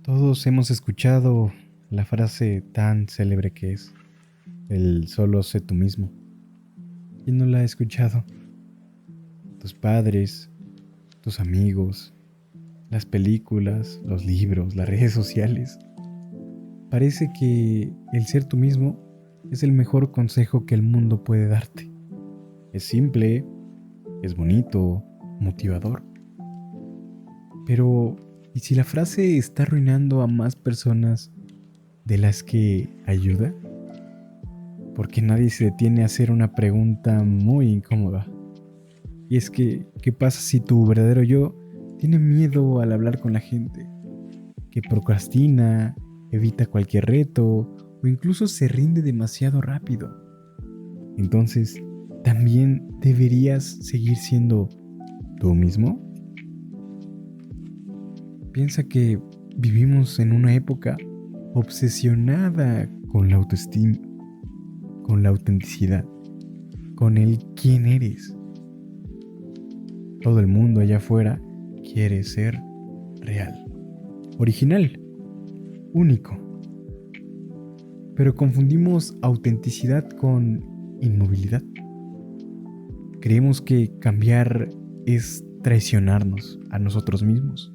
Todos hemos escuchado la frase tan célebre que es el solo sé tú mismo. ¿Quién no la ha escuchado? Tus padres, tus amigos, las películas, los libros, las redes sociales. Parece que el ser tú mismo es el mejor consejo que el mundo puede darte. Es simple, es bonito, motivador. Pero, ¿y si la frase está arruinando a más personas de las que ayuda? Porque nadie se detiene a hacer una pregunta muy incómoda. Y es que, ¿qué pasa si tu verdadero yo tiene miedo al hablar con la gente? Que procrastina, evita cualquier reto o incluso se rinde demasiado rápido. Entonces, ¿también deberías seguir siendo tú mismo? Piensa que vivimos en una época obsesionada con la autoestima, con la autenticidad, con el quién eres. Todo el mundo allá afuera quiere ser real, original, único. Pero confundimos autenticidad con inmovilidad. Creemos que cambiar es traicionarnos a nosotros mismos.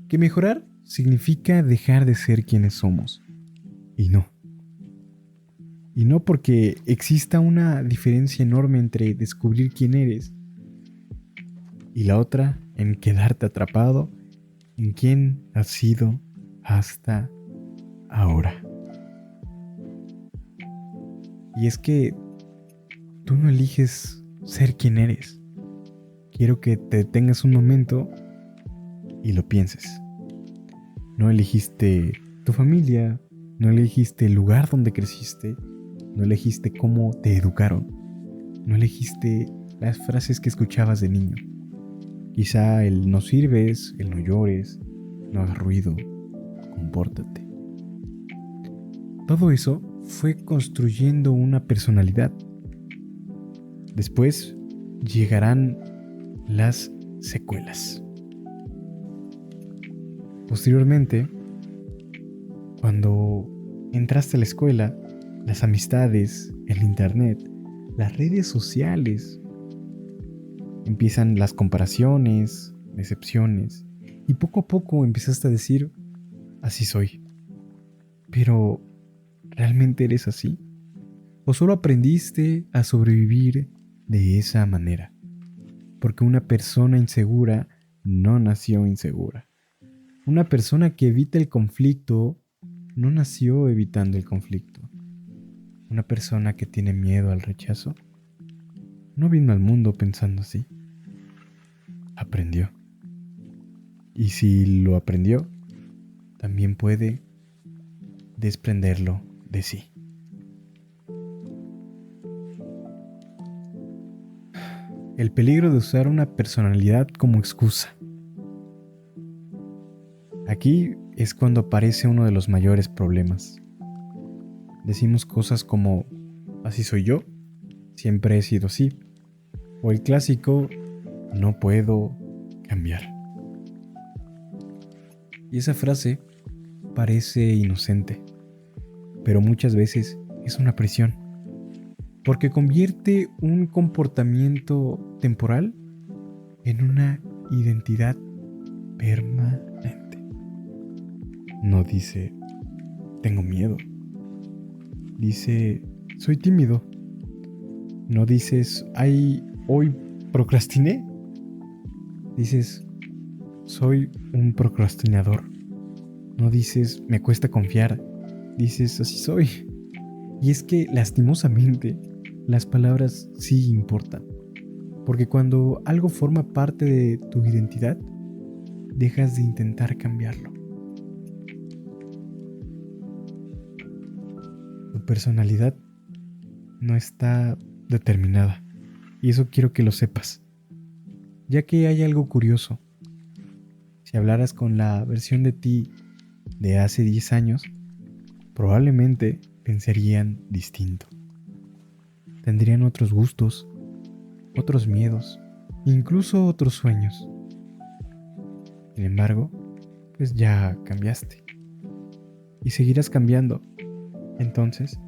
Que mejorar significa dejar de ser quienes somos. Y no. Y no porque exista una diferencia enorme entre descubrir quién eres y la otra en quedarte atrapado en quién has sido hasta ahora. Y es que tú no eliges ser quien eres. Quiero que te detengas un momento y lo pienses. No elegiste tu familia, no elegiste el lugar donde creciste, no elegiste cómo te educaron, no elegiste las frases que escuchabas de niño. Quizá el no sirves, el no llores, no hagas ruido, compórtate. Todo eso fue construyendo una personalidad. Después llegarán las secuelas. Posteriormente, cuando entraste a la escuela, las amistades, el internet, las redes sociales, empiezan las comparaciones, decepciones, y poco a poco empezaste a decir, así soy. Pero, ¿realmente eres así? ¿O solo aprendiste a sobrevivir de esa manera? Porque una persona insegura no nació insegura. Una persona que evita el conflicto no nació evitando el conflicto. Una persona que tiene miedo al rechazo no vino al mundo pensando así. Aprendió. Y si lo aprendió, también puede desprenderlo de sí. El peligro de usar una personalidad como excusa. Aquí es cuando aparece uno de los mayores problemas. Decimos cosas como, así soy yo, siempre he sido así. O el clásico, no puedo cambiar. Y esa frase parece inocente, pero muchas veces es una prisión. Porque convierte un comportamiento temporal en una identidad permanente. No dice, tengo miedo. Dice, soy tímido. No dices, ay, hoy procrastiné. Dices, soy un procrastinador. No dices, me cuesta confiar. Dices, así soy. Y es que, lastimosamente, las palabras sí importan. Porque cuando algo forma parte de tu identidad, dejas de intentar cambiarlo. Tu personalidad no está determinada. Y eso quiero que lo sepas. Ya que hay algo curioso. Si hablaras con la versión de ti de hace 10 años, probablemente pensarían distinto. Tendrían otros gustos, otros miedos, incluso otros sueños. Sin embargo, pues ya cambiaste. Y seguirás cambiando. Entonces,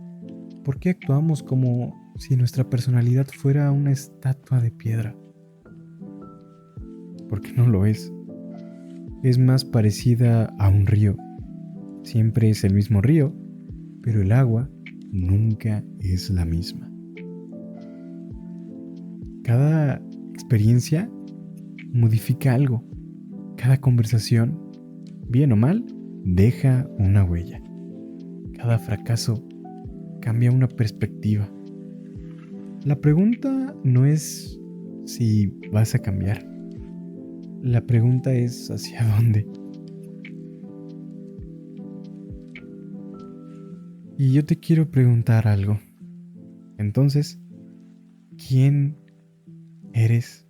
¿por qué actuamos como si nuestra personalidad fuera una estatua de piedra? Porque no lo es. Es más parecida a un río. Siempre es el mismo río, pero el agua nunca es la misma. Cada experiencia modifica algo. Cada conversación, bien o mal, deja una huella. Cada fracaso cambia una perspectiva. La pregunta no es si vas a cambiar. La pregunta es ¿hacia dónde? Y yo te quiero preguntar algo. Entonces, ¿quién eres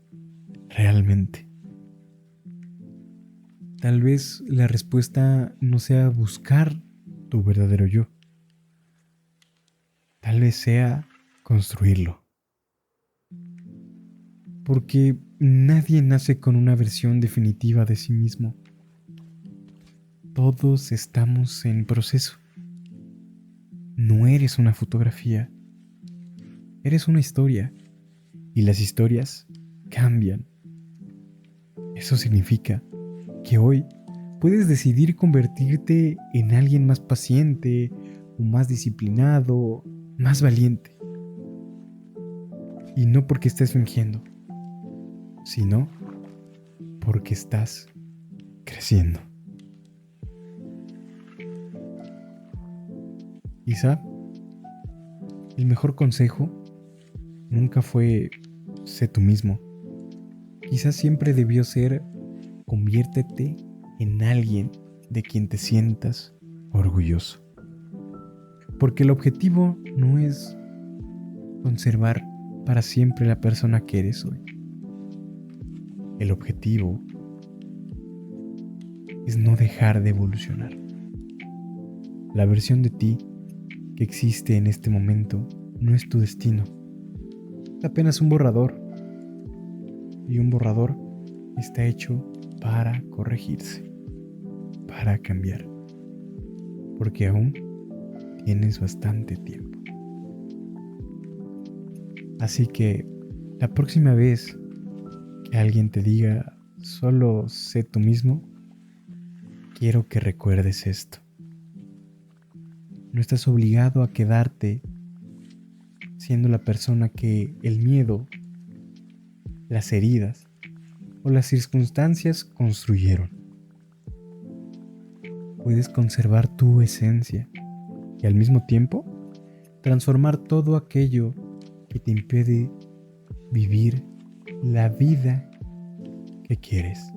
realmente? Tal vez la respuesta no sea buscar tu verdadero yo. Tal vez sea construirlo. Porque nadie nace con una versión definitiva de sí mismo. Todos estamos en proceso. No eres una fotografía. Eres una historia. Y las historias cambian. Eso significa que hoy puedes decidir convertirte en alguien más paciente, o más disciplinado, más valiente. Y no porque estés fingiendo, sino porque estás creciendo. Quizá el mejor consejo nunca fue sé tú mismo. Quizá siempre debió ser conviértete en alguien de quien te sientas orgulloso. Porque el objetivo no es conservar para siempre la persona que eres hoy. El objetivo es no dejar de evolucionar. La versión de ti que existe en este momento no es tu destino. Es apenas un borrador. Y un borrador está hecho para corregirse, para cambiar. Porque aún tienes bastante tiempo. Así que la próxima vez que alguien te diga solo sé tú mismo, quiero que recuerdes esto. No estás obligado a quedarte siendo la persona que el miedo, las heridas o las circunstancias construyeron. Puedes conservar tu esencia y al mismo tiempo transformar todo aquello que te impide vivir la vida que quieres.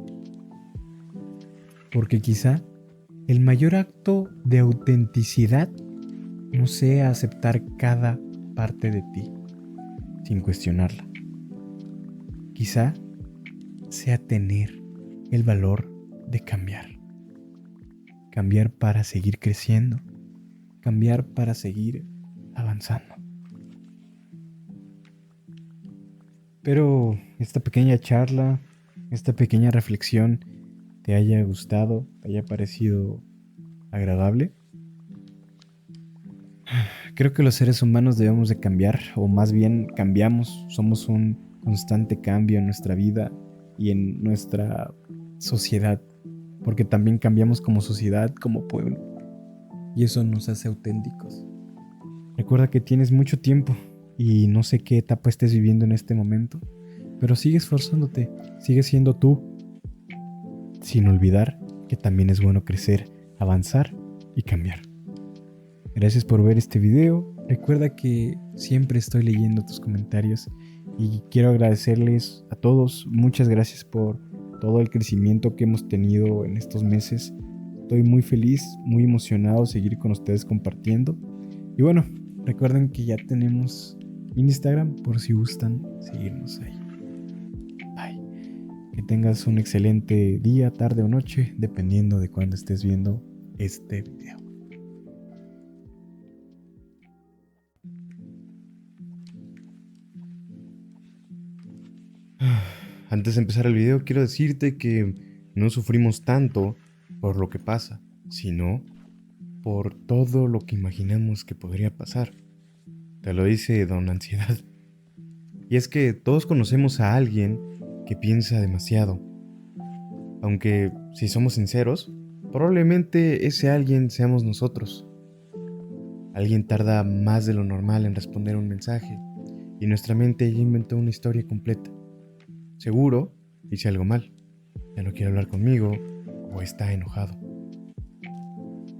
Porque quizá el mayor acto de autenticidad no sea aceptar cada parte de ti sin cuestionarla. Quizá sea tener el valor de cambiar. Cambiar para seguir creciendo. Cambiar para seguir avanzando. Espero esta pequeña charla, esta pequeña reflexión te haya gustado, te haya parecido agradable. Creo que los seres humanos debemos de cambiar, o más bien cambiamos, somos un constante cambio en nuestra vida y en nuestra sociedad, porque también cambiamos como sociedad, como pueblo, y eso nos hace auténticos. Recuerda que tienes mucho tiempo y no sé qué etapa estés viviendo en este momento, pero sigue esforzándote, sigue siendo tú, sin olvidar que también es bueno crecer, avanzar y cambiar. Gracias por ver este video. Recuerda que siempre estoy leyendo tus comentarios y quiero agradecerles a todos. Muchas gracias por todo el crecimiento que hemos tenido en estos meses. Estoy muy feliz, muy emocionado de seguir con ustedes compartiendo. Y bueno, recuerden que ya tenemos Instagram por si gustan seguirnos ahí. Bye. Que tengas un excelente día, tarde o noche, dependiendo de cuándo estés viendo este video. Antes de empezar el video, quiero decirte que no sufrimos tanto por lo que pasa, sino por todo lo que imaginamos que podría pasar. Te lo dice Don Ansiedad. Y es que todos conocemos a alguien que piensa demasiado. Aunque, si somos sinceros, probablemente ese alguien seamos nosotros. Alguien tarda más de lo normal en responder un mensaje y nuestra mente ya inventó una historia completa. Seguro hice algo mal, ya no quiere hablar conmigo o está enojado.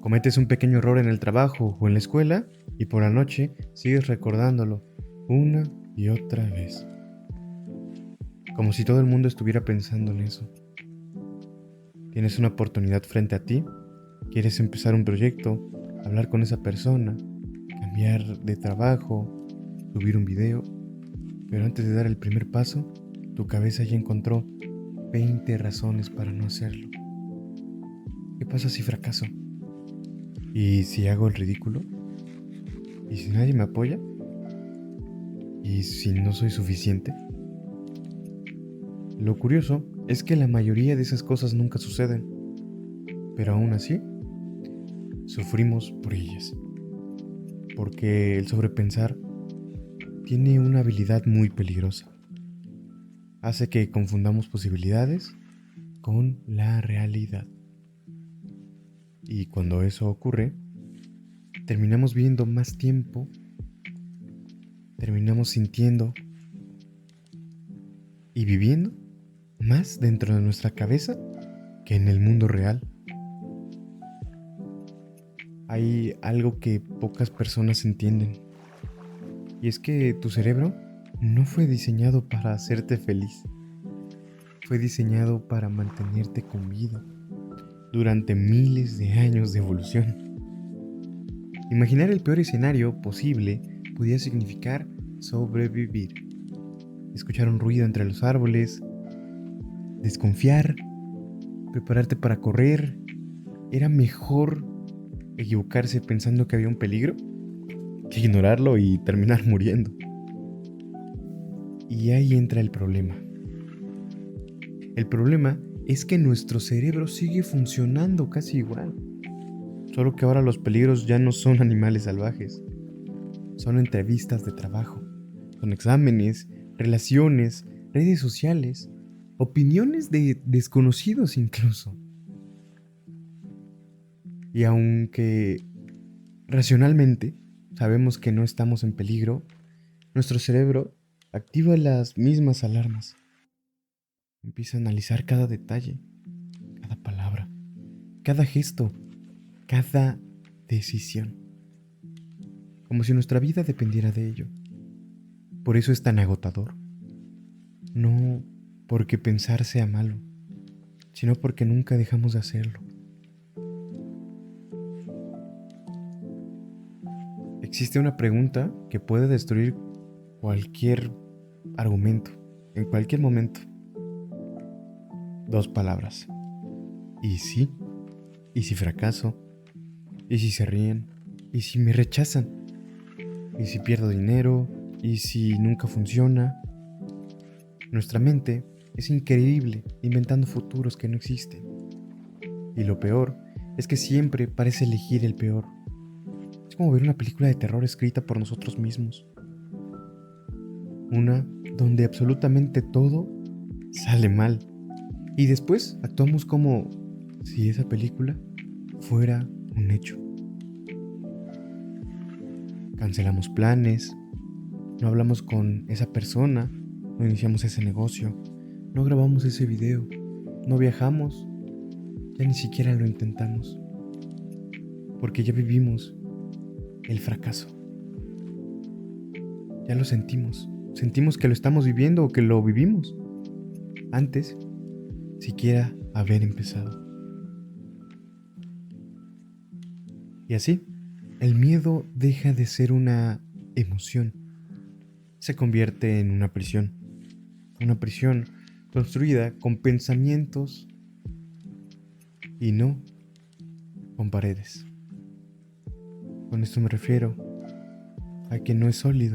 Cometes un pequeño error en el trabajo o en la escuela y por la noche sigues recordándolo una y otra vez. Como si todo el mundo estuviera pensando en eso. Tienes una oportunidad frente a ti, quieres empezar un proyecto, hablar con esa persona, cambiar de trabajo, subir un video, pero antes de dar el primer paso, tu cabeza ya encontró 20 razones para no hacerlo. ¿Qué pasa si fracaso? ¿Y si hago el ridículo? ¿Y si nadie me apoya? ¿Y si no soy suficiente? Lo curioso es que la mayoría de esas cosas nunca suceden, pero aún así, sufrimos por ellas. Porque el sobrepensar tiene una habilidad muy peligrosa. Hace que confundamos posibilidades con la realidad. Y cuando eso ocurre, terminamos viendo más tiempo, terminamos sintiendo y viviendo más dentro de nuestra cabeza que en el mundo real. Hay algo que pocas personas entienden, y es que tu cerebro no fue diseñado para hacerte feliz, fue diseñado para mantenerte con vida durante miles de años de evolución. Imaginar el peor escenario posible podía significar sobrevivir. Escuchar un ruido entre los árboles, desconfiar, prepararte para correr. Era mejor equivocarse pensando que había un peligro que ignorarlo y terminar muriendo. Y ahí entra el problema. El problema es que nuestro cerebro sigue funcionando casi igual. Solo que ahora los peligros ya no son animales salvajes. Son entrevistas de trabajo. Son exámenes, relaciones, redes sociales, opiniones de desconocidos incluso. Y aunque racionalmente sabemos que no estamos en peligro, nuestro cerebro activa las mismas alarmas. Empieza a analizar cada detalle, cada palabra, cada gesto, cada decisión, como si nuestra vida dependiera de ello. Por eso es tan agotador. No porque pensar sea malo, sino porque nunca dejamos de hacerlo. Existe una pregunta que puede destruir cualquier argumento, en cualquier momento. 2 palabras. ¿Y si? ¿Y si fracaso? ¿Y si se ríen? ¿Y si me rechazan? ¿Y si pierdo dinero? ¿Y si nunca funciona? Nuestra mente es increíble inventando futuros que no existen. Y lo peor es que siempre parece elegir el peor. Es como ver una película de terror escrita por nosotros mismos. Una donde absolutamente todo sale mal. Y después actuamos como si esa película fuera un hecho. Cancelamos planes, no hablamos con esa persona, no iniciamos ese negocio, no grabamos ese video, no viajamos, ya ni siquiera lo intentamos. Porque ya vivimos el fracaso. Ya lo sentimos. Sentimos que lo estamos viviendo o que lo vivimos antes siquiera haber empezado. Y así, el miedo deja de ser una emoción. Se convierte en una prisión. Una prisión construida con pensamientos y no con paredes. Con esto me refiero a que no es sólido,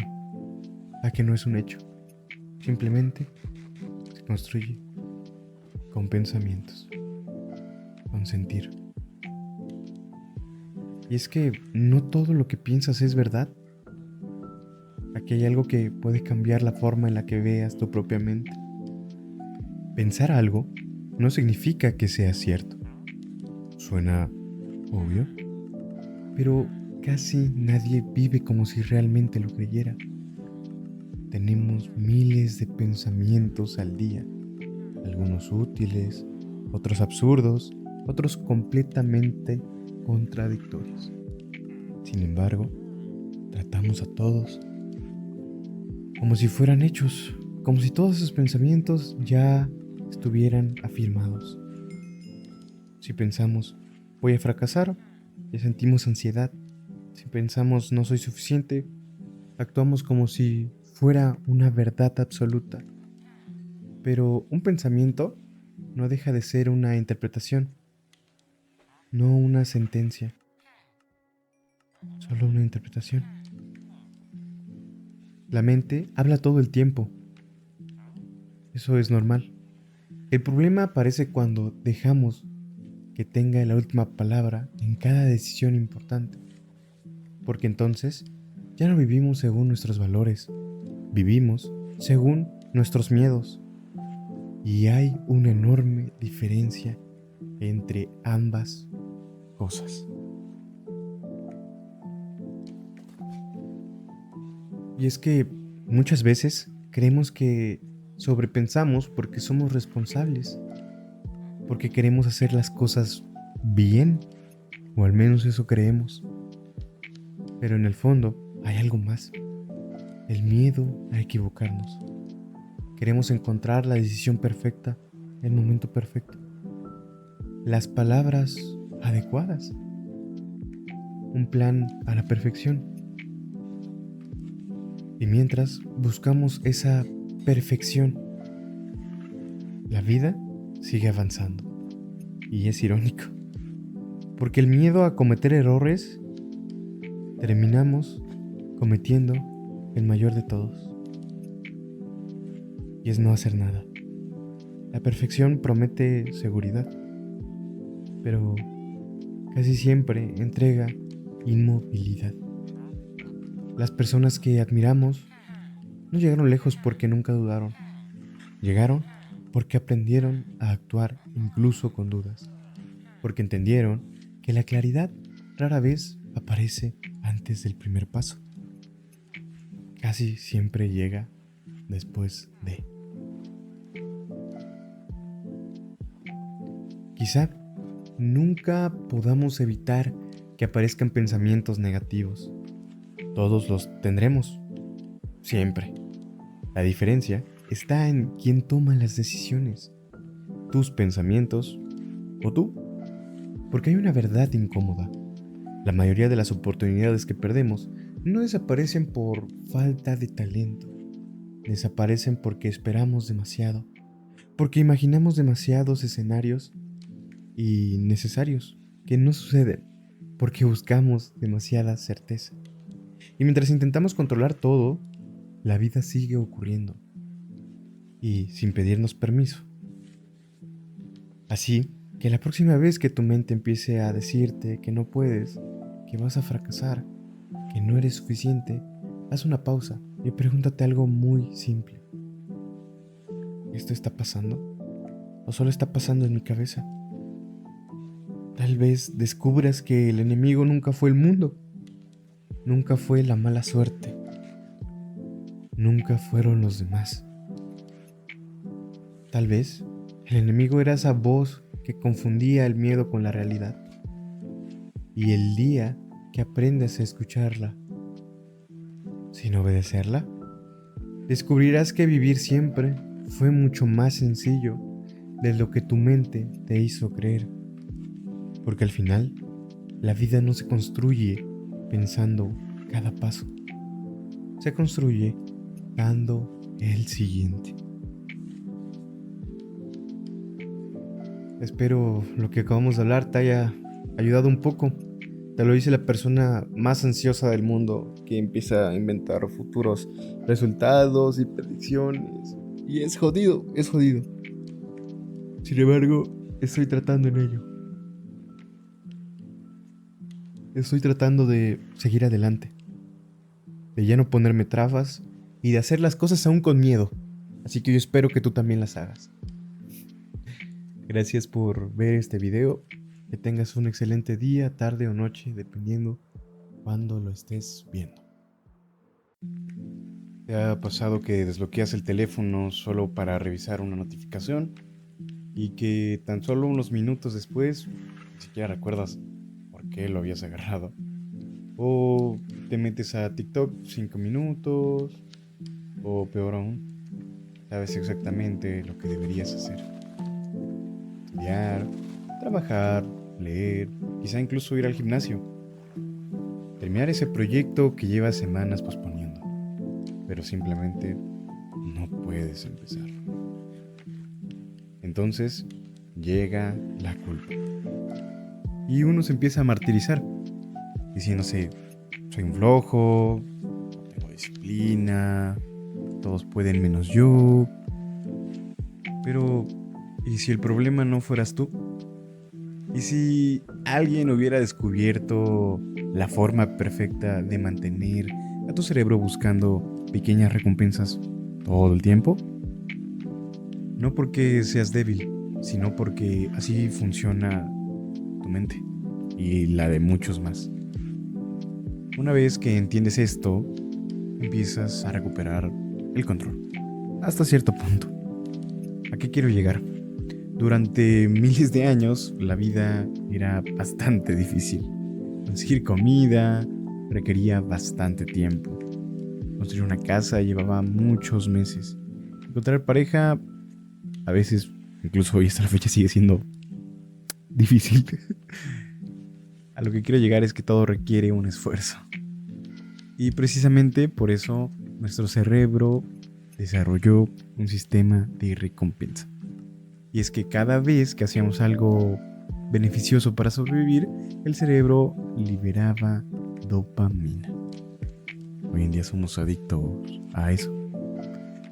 a que no es un hecho. Simplemente se construye con pensamientos. consentir. Y es que no todo lo que piensas es verdad. Aquí hay algo que puede cambiar la forma en la que veas tu propia mente. Pensar algo no significa que sea cierto. Suena obvio, pero casi nadie vive como si realmente lo creyera. Tenemos miles de pensamientos al día, algunos útiles, otros absurdos, otros completamente contradictorios. Sin embargo, tratamos a todos como si fueran hechos, como si todos esos pensamientos ya estuvieran afirmados. Si pensamos, voy a fracasar, ya sentimos ansiedad. Si pensamos, no soy suficiente, actuamos como si fuera una verdad absoluta. Pero un pensamiento no deja de ser una interpretación, no una sentencia, solo una interpretación. La mente habla todo el tiempo. Eso es normal. El problema aparece cuando dejamos que tenga la última palabra en cada decisión importante. Porque entonces ya no vivimos según nuestros valores, vivimos según nuestros miedos. Y hay una enorme diferencia entre ambas cosas. Y es que muchas veces creemos que sobrepensamos porque somos responsables, porque queremos hacer las cosas bien, o al menos eso creemos. Pero en el fondo hay algo más, el miedo a equivocarnos. Queremos encontrar la decisión perfecta, el momento perfecto, las palabras adecuadas, un plan a la perfección. Y mientras buscamos esa perfección, la vida sigue avanzando. Y es irónico, porque el miedo a cometer errores, terminamos cometiendo el mayor de todos. Y es no hacer nada. La perfección promete seguridad, pero casi siempre entrega inmovilidad. Las personas que admiramos no llegaron lejos porque nunca dudaron. Llegaron porque aprendieron a actuar incluso con dudas. Porque entendieron que la claridad rara vez aparece antes del primer paso. Casi siempre llega después de. Quizá nunca podamos evitar que aparezcan pensamientos negativos. Todos los tendremos, siempre. La diferencia está en quién toma las decisiones, tus pensamientos o tú. Porque hay una verdad incómoda. La mayoría de las oportunidades que perdemos no desaparecen por falta de talento. Desaparecen porque esperamos demasiado, porque imaginamos demasiados escenarios innecesarios que no suceden, porque buscamos demasiada certeza. Y mientras intentamos controlar todo, la vida sigue ocurriendo y sin pedirnos permiso. Así que la próxima vez que tu mente empiece a decirte que no puedes, que vas a fracasar, que no eres suficiente, haz una pausa y pregúntate algo muy simple. ¿Esto está pasando? ¿O solo está pasando en mi cabeza? Tal vez descubras que el enemigo nunca fue el mundo, nunca fue la mala suerte, nunca fueron los demás. Tal vez el enemigo era esa voz que confundía el miedo con la realidad. Y el día que aprendes a escucharla, sin obedecerla, descubrirás que vivir siempre fue mucho más sencillo de lo que tu mente te hizo creer. Porque al final, la vida no se construye pensando cada paso. Se construye dando el siguiente. Espero lo que acabamos de hablar te haya ayudado un poco. Te lo dice la persona más ansiosa del mundo que empieza a inventar futuros resultados y predicciones. Y es jodido, es jodido. Sin embargo, estoy tratando en ello. Estoy tratando de seguir adelante, de ya no ponerme trabas y de hacer las cosas aún con miedo. Así que yo espero que tú también las hagas. Gracias por ver este video. Que tengas un excelente día, tarde o noche, dependiendo cuando lo estés viendo. ¿Te ha pasado que desbloqueas el teléfono solo para revisar una notificación y que tan solo unos minutos después ni siquiera recuerdas por qué lo habías agarrado? O te metes a TikTok 5 minutos, o peor aún, sabes exactamente lo que deberías hacer: estudiar, trabajar, leer, quizá incluso ir al gimnasio, terminar ese proyecto que llevas semanas posponiendo, pero simplemente no puedes empezar. Entonces llega la culpa y uno se empieza a martirizar, diciéndose: soy un flojo, no tengo disciplina, todos pueden menos yo. Pero, ¿y si el problema no fueras tú? ¿Y si alguien hubiera descubierto la forma perfecta de mantener a tu cerebro buscando pequeñas recompensas todo el tiempo? No porque seas débil, sino porque así funciona tu mente y la de muchos más. Una vez que entiendes esto, empiezas a recuperar el control, hasta cierto punto. ¿A qué quiero llegar? Durante miles de años, la vida era bastante difícil. Conseguir comida requería bastante tiempo. Construir una casa llevaba muchos meses. Encontrar pareja, a veces, incluso hoy hasta la fecha, sigue siendo difícil. A lo que quiero llegar es que todo requiere un esfuerzo. Y precisamente por eso nuestro cerebro desarrolló un sistema de recompensa. Y es que cada vez que hacíamos algo beneficioso para sobrevivir, el cerebro liberaba dopamina. Hoy en día somos adictos a eso.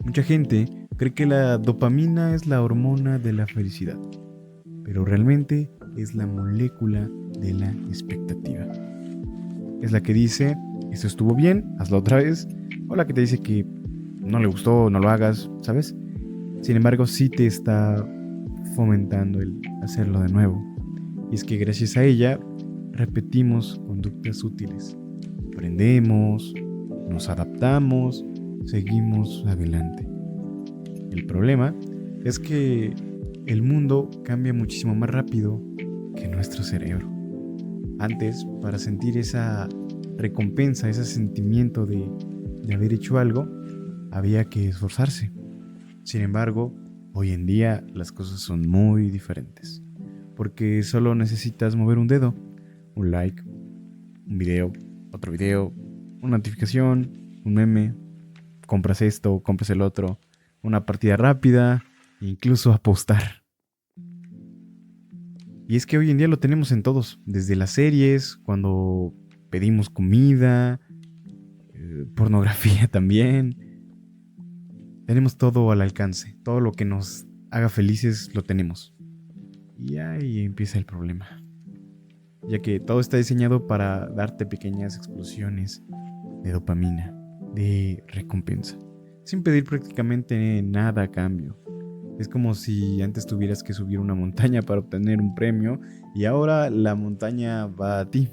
Mucha gente cree que la dopamina es la hormona de la felicidad, pero realmente es la molécula de la expectativa. Es la que dice: esto estuvo bien, hazlo otra vez, o la que te dice que no le gustó, no lo hagas, ¿sabes? Sin embargo, sí te está fomentando el hacerlo de nuevo. Y es que gracias a ella repetimos conductas útiles. Aprendemos, nos adaptamos, seguimos adelante. El problema es que el mundo cambia muchísimo más rápido que nuestro cerebro. Antes, para sentir esa recompensa, ese sentimiento de haber hecho algo, había que esforzarse. Sin embargo, hoy en día las cosas son muy diferentes, porque solo necesitas mover un dedo, un like, un video, otro video, una notificación, un meme, compras esto, compras el otro, una partida rápida, incluso apostar. Y es que hoy en día lo tenemos en todos, desde las series, cuando pedimos comida, pornografía también. Tenemos todo al alcance, todo lo que nos haga felices lo tenemos. Y ahí empieza el problema, ya que todo está diseñado para darte pequeñas explosiones de dopamina, de recompensa, sin pedir prácticamente nada a cambio. Es como si antes tuvieras que subir una montaña para obtener un premio y ahora la montaña va a ti.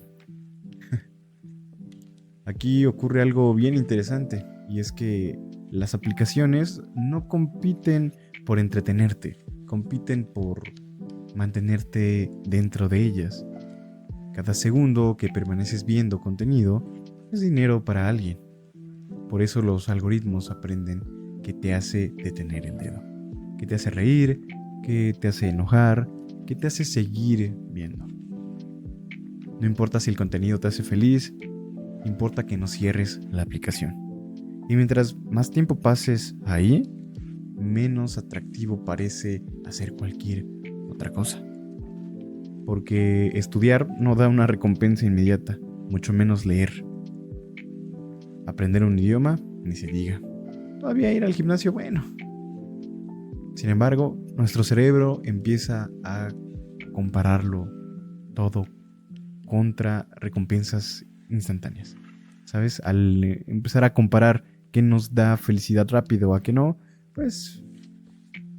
Aquí ocurre algo bien interesante, y es que las aplicaciones no compiten por entretenerte, compiten por mantenerte dentro de ellas. Cada segundo que permaneces viendo contenido es dinero para alguien. Por eso los algoritmos aprenden que te hace detener el dedo, que te hace reír, que te hace enojar, que te hace seguir viendo. No importa si el contenido te hace feliz, importa que no cierres la aplicación. Y mientras más tiempo pases ahí, menos atractivo parece hacer cualquier otra cosa. Porque estudiar no da una recompensa inmediata, mucho menos leer. Aprender un idioma, ni se diga. Todavía ir al gimnasio, bueno. Sin embargo, nuestro cerebro empieza a compararlo todo contra recompensas instantáneas. ¿Sabes? Al empezar a comparar qué nos da felicidad rápido a qué no, pues...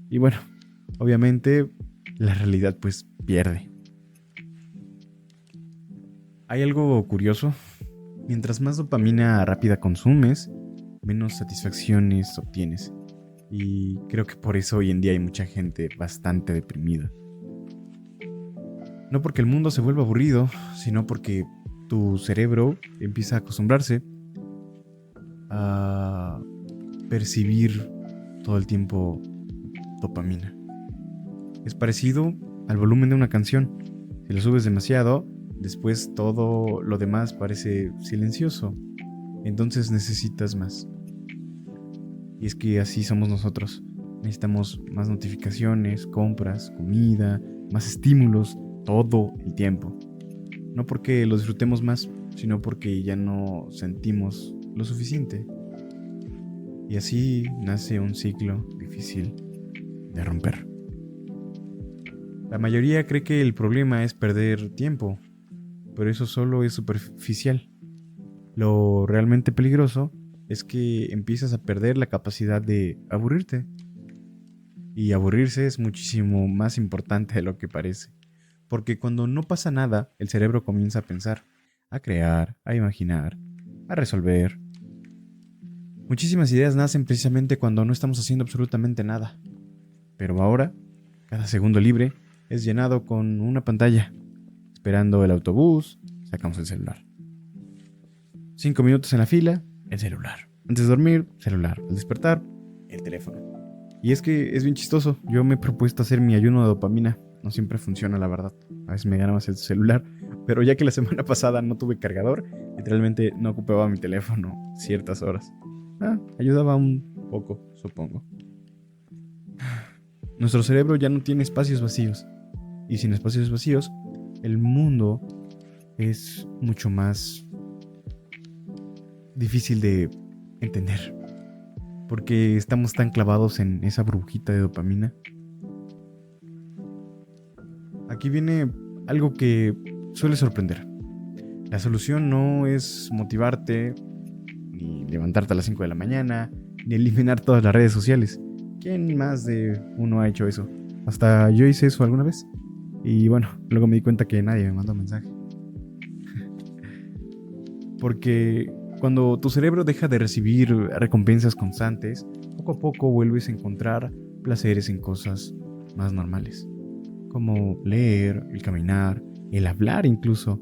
Y bueno, obviamente la realidad pues pierde. Hay algo curioso. Mientras más dopamina rápida consumes, menos satisfacciones obtienes. Y creo que por eso hoy en día hay mucha gente bastante deprimida. No porque el mundo se vuelva aburrido, sino porque tu cerebro empieza a acostumbrarse a percibir todo el tiempo dopamina. Es parecido al volumen de una canción. Si lo subes demasiado, después todo lo demás parece silencioso. Entonces necesitas más. Y es que así somos nosotros. Necesitamos más notificaciones, compras, comida, más estímulos, todo el tiempo. No porque lo disfrutemos más, sino porque ya no sentimos lo suficiente. Y así nace un ciclo difícil de romper. La mayoría cree que el problema es perder tiempo, pero eso solo es superficial. Lo realmente peligroso es que empiezas a perder la capacidad de aburrirte. Y aburrirse es muchísimo más importante de lo que parece. Porque cuando no pasa nada, el cerebro comienza a pensar, a crear, a imaginar, a resolver. Muchísimas ideas nacen precisamente cuando no estamos haciendo absolutamente nada. Pero ahora, cada segundo libre es llenado con una pantalla. Esperando el autobús, sacamos el celular. 5 minutos en la fila, el celular. Antes de dormir, celular. Al despertar, el teléfono. Y es que es bien chistoso. Yo me he propuesto hacer mi ayuno de dopamina. No siempre funciona, la verdad. A veces me gana más el celular. Pero ya que la semana pasada no tuve cargador, literalmente no ocupaba mi teléfono ciertas horas. Ayudaba un poco, supongo. Nuestro cerebro ya no tiene espacios vacíos. Y sin espacios vacíos, el mundo es mucho más difícil de entender. Porque estamos tan clavados en esa burbujita de dopamina. Aquí viene algo que suele sorprender. La solución no es motivarte, ni levantarte a las 5 de la mañana, ni eliminar todas las redes sociales. ¿Quién más de uno ha hecho eso? Hasta yo hice eso alguna vez. Y bueno, luego me di cuenta que nadie me mandó mensaje. Porque cuando tu cerebro deja de recibir recompensas constantes, poco a poco vuelves a encontrar placeres en cosas más normales. Como leer, el caminar, el hablar incluso.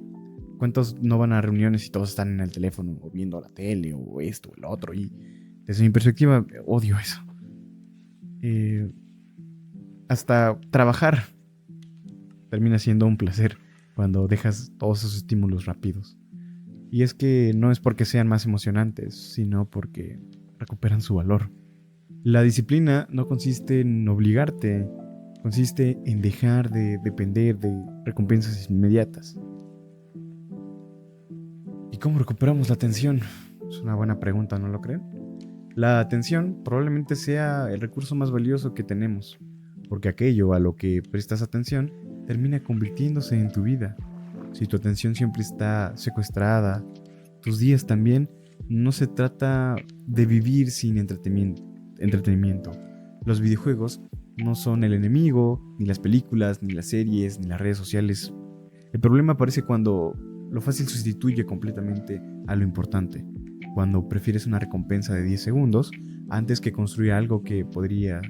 ¿Cuántos no van a reuniones y todos están en el teléfono o viendo la tele o esto o el otro? Y desde mi perspectiva, odio eso. Hasta trabajar termina siendo un placer cuando dejas todos esos estímulos rápidos. Y es que no es porque sean más emocionantes, sino porque recuperan su valor. La disciplina no consiste en obligarte, consiste en dejar de depender de recompensas inmediatas. ¿Y cómo recuperamos la atención? Es una buena pregunta, ¿no lo creen? La atención probablemente sea el recurso más valioso que tenemos, porque aquello a lo que prestas atención termina convirtiéndose en tu vida. Si tu atención siempre está secuestrada, tus días también, no se trata de vivir sin entretenimiento. Los videojuegos no son el enemigo, ni las películas, ni las series, ni las redes sociales. El problema aparece cuando lo fácil sustituye completamente a lo importante, cuando prefieres una recompensa de 10 segundos antes que construir algo que podría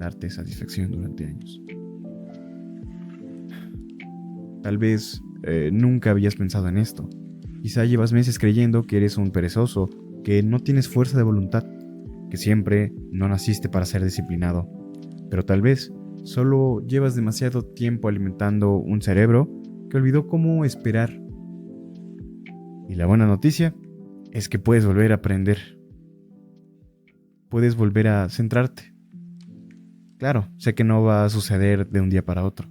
darte satisfacción durante años. Tal vez nunca habías pensado en esto. Quizá llevas meses creyendo que eres un perezoso, que no tienes fuerza de voluntad, que siempre no naciste para ser disciplinado. Pero tal vez solo llevas demasiado tiempo alimentando un cerebro que olvidó cómo esperar. Y la buena noticia es que puedes volver a aprender. Puedes volver a centrarte. Claro, sé que no va a suceder de un día para otro.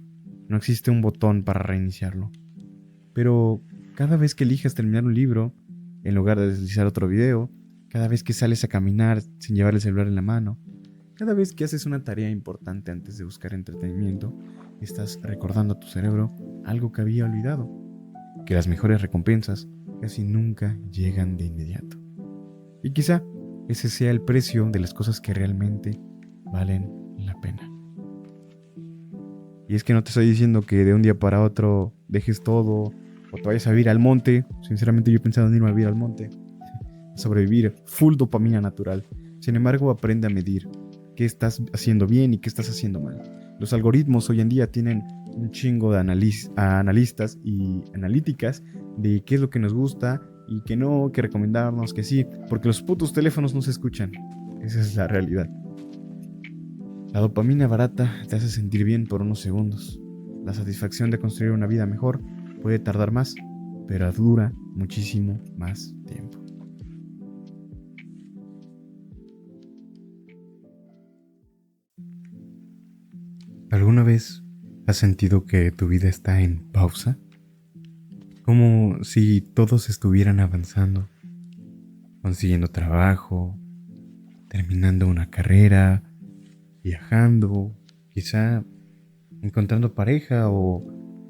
No existe un botón para reiniciarlo. Pero cada vez que eliges terminar un libro, en lugar de deslizar otro video, cada vez que sales a caminar sin llevar el celular en la mano, cada vez que haces una tarea importante antes de buscar entretenimiento, estás recordando a tu cerebro algo que había olvidado, porque las mejores recompensas casi nunca llegan de inmediato. Y quizá ese sea el precio de las cosas que realmente valen la pena. Y es que no te estoy diciendo que de un día para otro dejes todo o te vayas a vivir al monte. Sinceramente yo he pensado en irme a vivir al monte, sobrevivir full dopamina natural. Sin embargo, aprende a medir qué estás haciendo bien y qué estás haciendo mal. Los algoritmos hoy en día tienen un chingo de analistas y analíticas de qué es lo que nos gusta y qué no, qué recomendarnos, que sí, porque los putos teléfonos no se escuchan. Esa es la realidad. La dopamina barata te hace sentir bien por unos segundos. La satisfacción de construir una vida mejor puede tardar más, pero dura muchísimo más tiempo. ¿Alguna vez has sentido que tu vida está en pausa? Como si todos estuvieran avanzando, consiguiendo trabajo, terminando una carrera, viajando, quizá encontrando pareja o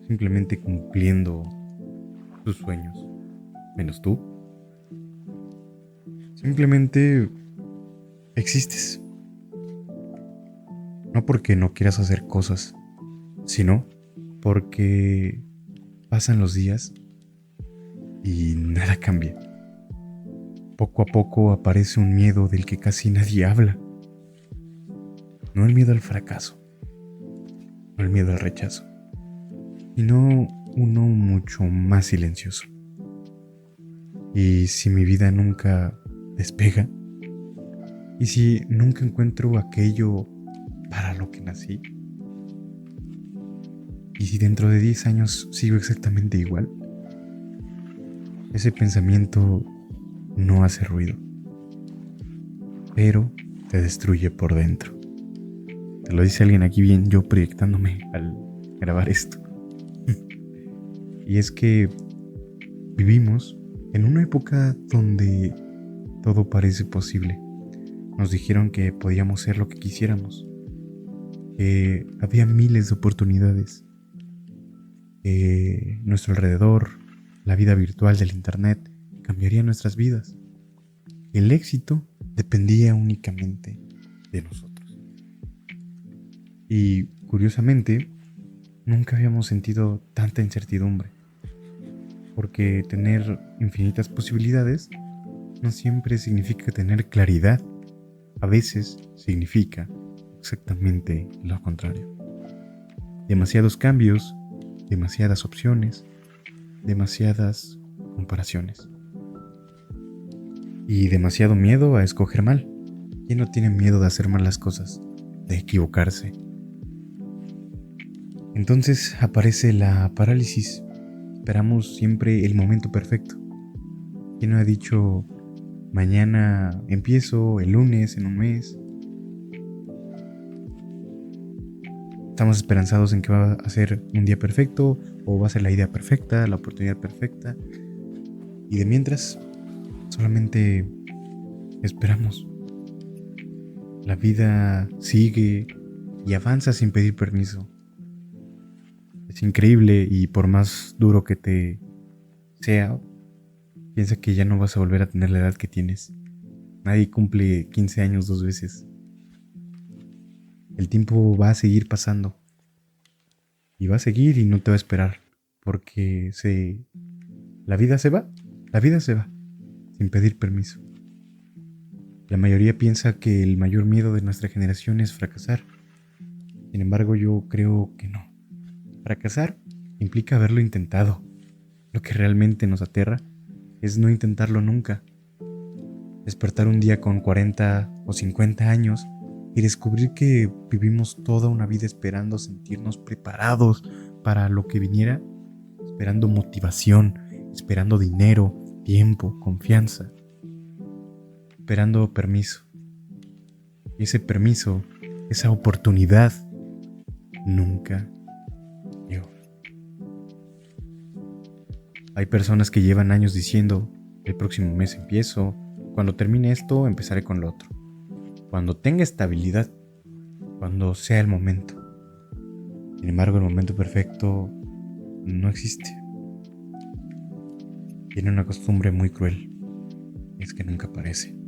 simplemente cumpliendo tus sueños, menos tú. Simplemente existes. No porque no quieras hacer cosas, sino porque pasan los días y nada cambia. Poco a poco aparece un miedo del que casi nadie habla. No el miedo al fracaso, no el miedo al rechazo, sino uno mucho más silencioso. Y si mi vida nunca despega, y si nunca encuentro aquello para lo que nací, y si dentro de 10 años sigo exactamente igual, ese pensamiento no hace ruido, pero te destruye por dentro. Te lo dice alguien aquí bien, yo proyectándome al grabar esto. Y es que vivimos en una época donde todo parece posible. Nos dijeron que podíamos ser lo que quisiéramos, que había miles de oportunidades, que nuestro alrededor, la vida virtual del internet, cambiaría nuestras vidas. El éxito dependía únicamente de nosotros. Y curiosamente, nunca habíamos sentido tanta incertidumbre, porque tener infinitas posibilidades no siempre significa tener claridad. A veces significa exactamente lo contrario. Demasiados cambios, demasiadas opciones, demasiadas comparaciones. Y demasiado miedo a escoger mal. ¿Quién no tiene miedo de hacer mal las cosas? De equivocarse. Entonces aparece la parálisis. Esperamos siempre el momento perfecto. ¿Quién no ha dicho, mañana empiezo, el lunes, en un mes? Estamos esperanzados en que va a ser un día perfecto, o va a ser la idea perfecta, la oportunidad perfecta. Y de mientras, solamente esperamos. La vida sigue y avanza sin pedir permiso. Es increíble, y por más duro que te sea, piensa que ya no vas a volver a tener la edad que tienes. Nadie cumple 15 años 2 veces. El tiempo va a seguir pasando. Y va a seguir y no te va a esperar. Porque la vida se va. La vida se va. Sin pedir permiso. La mayoría piensa que el mayor miedo de nuestra generación es fracasar. Sin embargo, yo creo que no. Fracasar implica haberlo intentado. Lo que realmente nos aterra es no intentarlo nunca. Despertar un día con 40 o 50 años y descubrir que vivimos toda una vida esperando sentirnos preparados para lo que viniera, esperando motivación, esperando dinero, tiempo, confianza, esperando permiso. Y ese permiso, esa oportunidad, nunca llegó. Hay personas que llevan años diciendo, el próximo mes empiezo, cuando termine esto empezaré con lo otro, cuando tenga estabilidad, cuando sea el momento. Sin embargo, el momento perfecto no existe. tiene una costumbre muy cruel, y es que nunca aparece.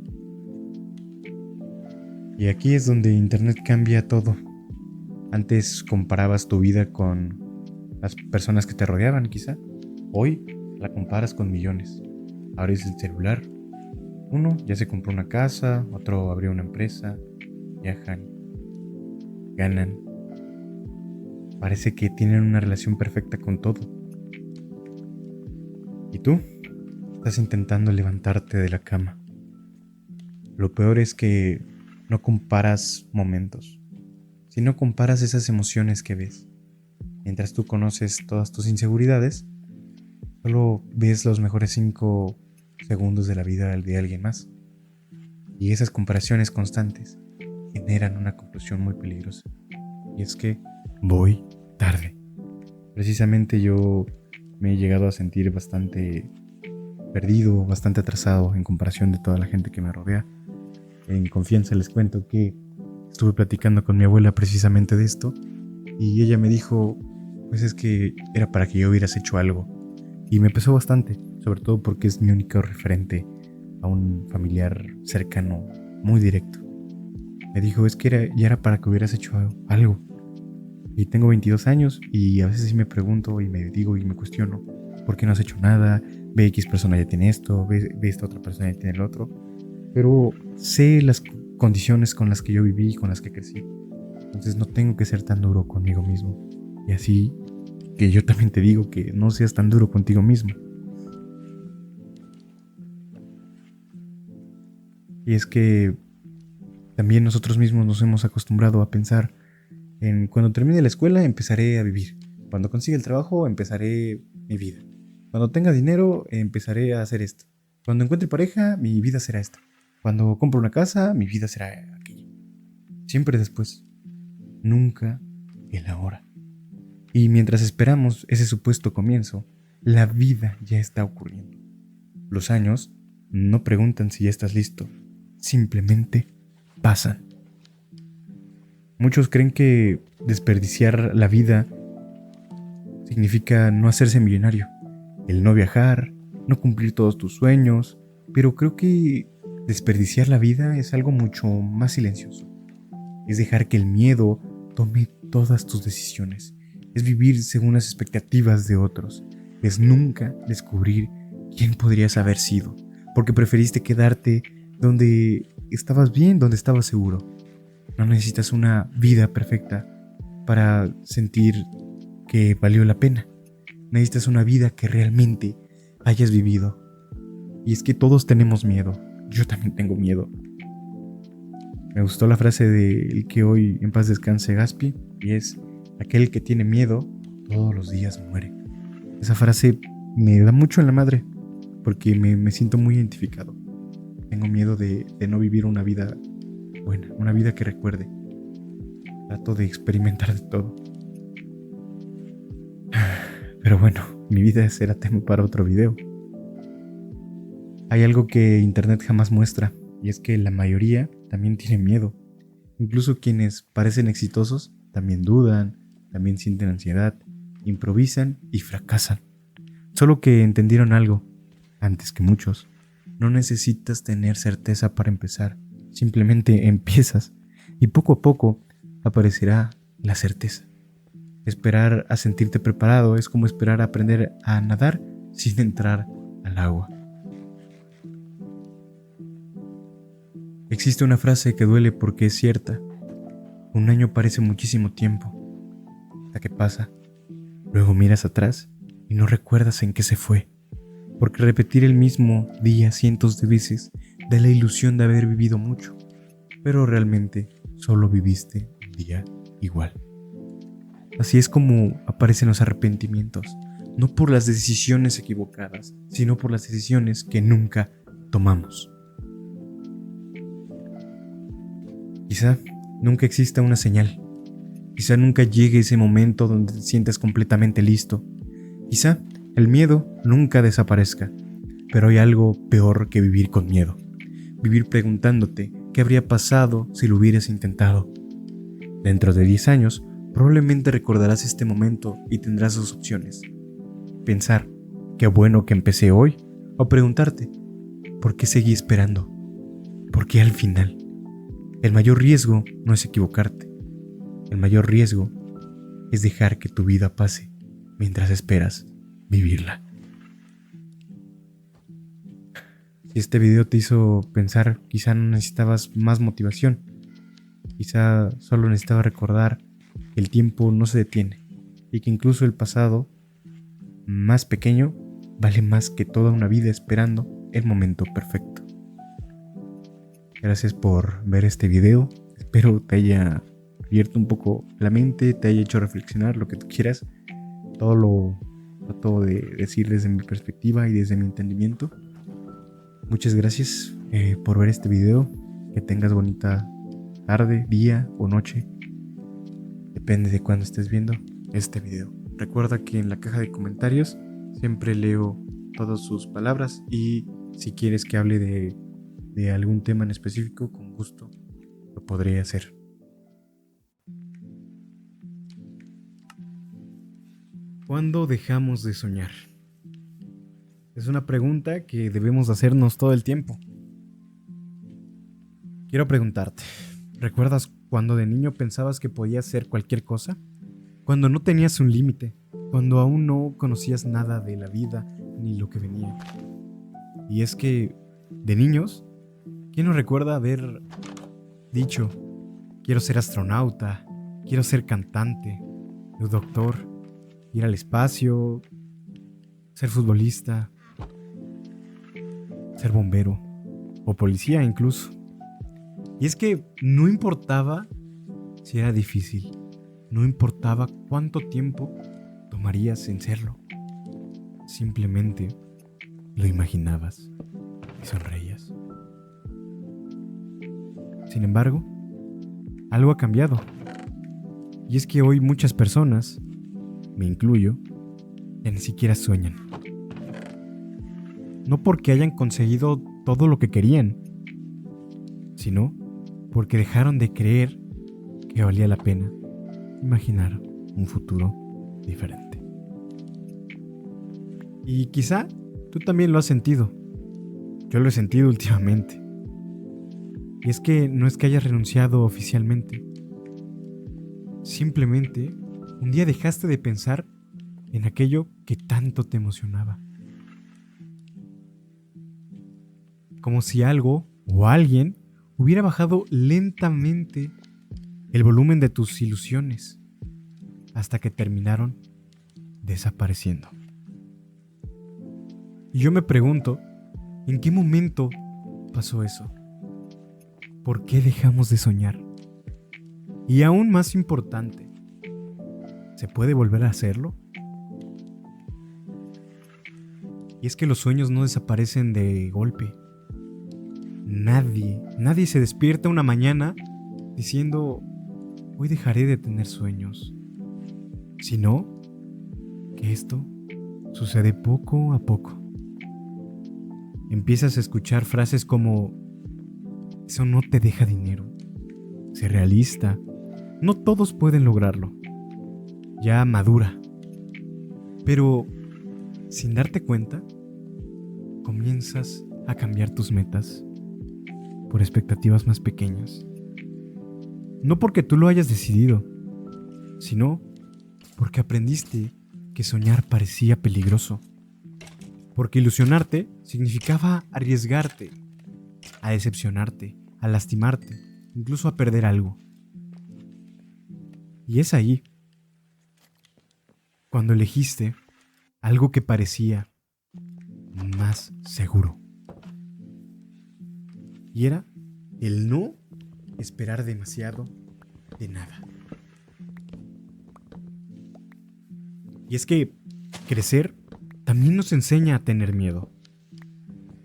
Y aquí es donde Internet cambia todo. Antes comparabas tu vida con las personas que te rodeaban, quizá. Hoy la comparas con millones. Abres el celular. Uno ya se compró una casa, otro abrió una empresa, viajan, ganan. Parece que tienen una relación perfecta con todo. ¿Y tú? Estás intentando levantarte de la cama. Lo peor es que no comparas momentos, sino comparas esas emociones que ves. Mientras tú conoces todas tus inseguridades, solo ves los mejores 5 segundos de la vida de alguien más. Y esas comparaciones constantes generan una conclusión muy peligrosa. Y es que voy tarde. Precisamente yo me he llegado a sentir bastante perdido, bastante atrasado en comparación de toda la gente que me rodea. En confianza les cuento que estuve platicando con mi abuela precisamente de esto y ella me dijo, pues es que era para que yo hubieras hecho algo. Y me pesó bastante, sobre todo porque es mi único referente a un familiar cercano, muy directo. Me dijo, es que ya era para que hubieras hecho algo. Y tengo 22 años y a veces sí me pregunto y me digo y me cuestiono, ¿por qué no has hecho nada? Ve X persona ya tiene esto, ve esta otra persona ya tiene el otro. Pero sé las condiciones con las que yo viví y con las que crecí. Entonces no tengo que ser tan duro conmigo mismo. Y así que yo también te digo que no seas tan duro contigo mismo. Y es que también nosotros mismos nos hemos acostumbrado a pensar en cuando termine la escuela empezaré a vivir. Cuando consiga el trabajo empezaré mi vida. Cuando tenga dinero empezaré a hacer esto. Cuando encuentre pareja mi vida será esta. Cuando compro una casa mi vida será aquella. Siempre después. Nunca el ahora. Y mientras esperamos ese supuesto comienzo, la vida ya está ocurriendo. Los años no preguntan si ya estás listo, simplemente pasan. Muchos creen que desperdiciar la vida significa no hacerse millonario, el no viajar, no cumplir todos tus sueños, pero creo que desperdiciar la vida es algo mucho más silencioso. Es dejar que el miedo tome todas tus decisiones. Es vivir según las expectativas de otros. Es nunca descubrir quién podrías haber sido, porque preferiste quedarte donde estabas bien, donde estabas seguro. No necesitas una vida perfecta para sentir que valió la pena. Necesitas una vida que realmente hayas vivido. Y es que todos tenemos miedo. Yo también tengo miedo. Me gustó la frase del que hoy en paz descanse Gaspi, y es: aquel que tiene miedo todos los días muere. Esa frase me da mucho en la madre porque me siento muy identificado. Tengo miedo de no vivir una vida buena, una vida que recuerde. Trato de experimentar de todo. Pero bueno, mi vida será tema para otro video. Hay algo que Internet jamás muestra, y es que la mayoría también tiene miedo. Incluso quienes parecen exitosos también dudan, también sienten ansiedad, improvisan y fracasan. Solo que entendieron algo, antes que muchos. No necesitas tener certeza para empezar, simplemente empiezas y poco a poco aparecerá la certeza. Esperar a sentirte preparado es como esperar a aprender a nadar sin entrar al agua. Existe una frase que duele porque es cierta. Un año parece muchísimo tiempo, hasta que pasa. Luego miras atrás y no recuerdas en qué se fue, porque repetir el mismo día cientos de veces da la ilusión de haber vivido mucho, pero realmente solo viviste un día igual. Así es como aparecen los arrepentimientos, no por las decisiones equivocadas, sino por las decisiones que nunca tomamos. Quizá nunca exista una señal. Quizá nunca llegue ese momento donde te sientas completamente listo. Quizá el miedo nunca desaparezca. Pero hay algo peor que vivir con miedo. Vivir preguntándote qué habría pasado si lo hubieras intentado. Dentro de 10 años, probablemente recordarás este momento y tendrás dos opciones. Pensar, qué bueno que empecé hoy, O preguntarte, ¿por qué seguí esperando? ¿Por qué al final? El mayor riesgo no es equivocarte. El mayor riesgo es dejar que tu vida pase mientras esperas vivirla. Si este video te hizo pensar, quizá no necesitabas más motivación. Quizá solo necesitabas recordar que el tiempo no se detiene y que incluso el pasado más pequeño vale más que toda una vida esperando el momento perfecto. Gracias por ver este video. Espero te haya abierto un poco la mente, te haya hecho reflexionar, lo que tú quieras. Todo lo trato de decir desde mi perspectiva y desde mi entendimiento. Muchas gracias por ver este video. Que tengas bonita tarde, día o noche. Depende de cuándo estés viendo este video. Recuerda que en la caja de comentarios siempre leo todas sus palabras y si quieres que hable de algún tema en específico, con gusto lo podré hacer. ¿Cuándo dejamos de soñar? Es una pregunta que debemos hacernos todo el tiempo. Quiero preguntarte, ¿recuerdas cuando de niño pensabas que podías hacer cualquier cosa? Cuando no tenías un límite, cuando aún no conocías nada de la vida ni lo que venía. Y es que, de niños, ¿quién nos recuerda haber dicho, quiero ser astronauta, quiero ser cantante, doctor, ir al espacio, ser futbolista, ser bombero o policía incluso? Y es que no importaba si era difícil, no importaba cuánto tiempo tomarías en serlo. Simplemente lo imaginabas y sonreías. Sin embargo, algo ha cambiado. Y es que hoy muchas personas, me incluyo, ya ni siquiera sueñan. No porque hayan conseguido todo lo que querían, sino porque dejaron de creer que valía la pena imaginar un futuro diferente. Y quizá tú también lo has sentido. Yo lo he sentido últimamente. Y es que no es que hayas renunciado oficialmente. Simplemente un día dejaste de pensar en aquello que tanto te emocionaba. Como si algo o alguien hubiera bajado lentamente el volumen de tus ilusiones hasta que terminaron desapareciendo. Y yo me pregunto, ¿en qué momento pasó eso? ¿Por qué dejamos de soñar? Y aún más importante, ¿se puede volver a hacerlo? Y es que los sueños no desaparecen de golpe. Nadie se despierta una mañana diciendo, hoy dejaré de tener sueños. Sino que esto sucede poco a poco. Empiezas a escuchar frases como, eso no te deja dinero. Sé realista. No todos pueden lograrlo. Ya madura. Pero, sin darte cuenta, comienzas a cambiar tus metas por expectativas más pequeñas. No porque tú lo hayas decidido, sino porque aprendiste que soñar parecía peligroso. Porque ilusionarte significaba arriesgarte, a decepcionarte, a lastimarte, incluso a perder algo. Y es ahí, cuando elegiste algo que parecía más seguro. Y era el no esperar demasiado de nada. Y es que crecer también nos enseña a tener miedo,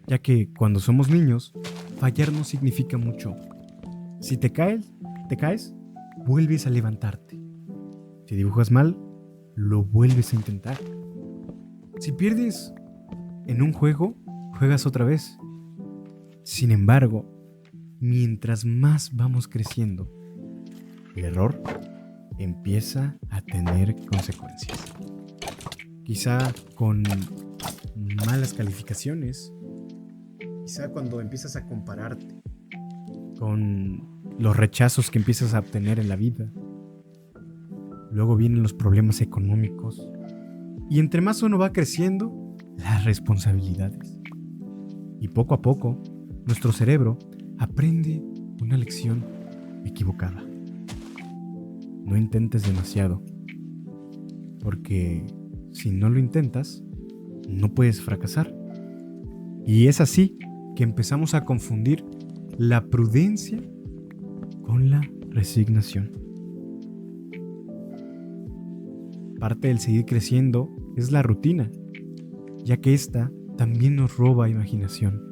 ya que cuando somos niños, fallar no significa mucho. Si te caes, vuelves a levantarte. Si dibujas mal, lo vuelves a intentar. Si pierdes en un juego, juegas otra vez. Sin embargo, mientras más vamos creciendo, el error empieza a tener consecuencias. Quizá con malas calificaciones, quizá cuando empiezas a compararte con los rechazos que empiezas a obtener en la vida. Luego vienen los problemas económicos. Y entre más uno va creciendo, las responsabilidades. Y poco a poco, nuestro cerebro aprende una lección equivocada. No intentes demasiado, porque si no lo intentas, no puedes fracasar. Y es así que empezamos a confundir la prudencia con la resignación. Parte del seguir creciendo es la rutina, ya que esta también nos roba imaginación.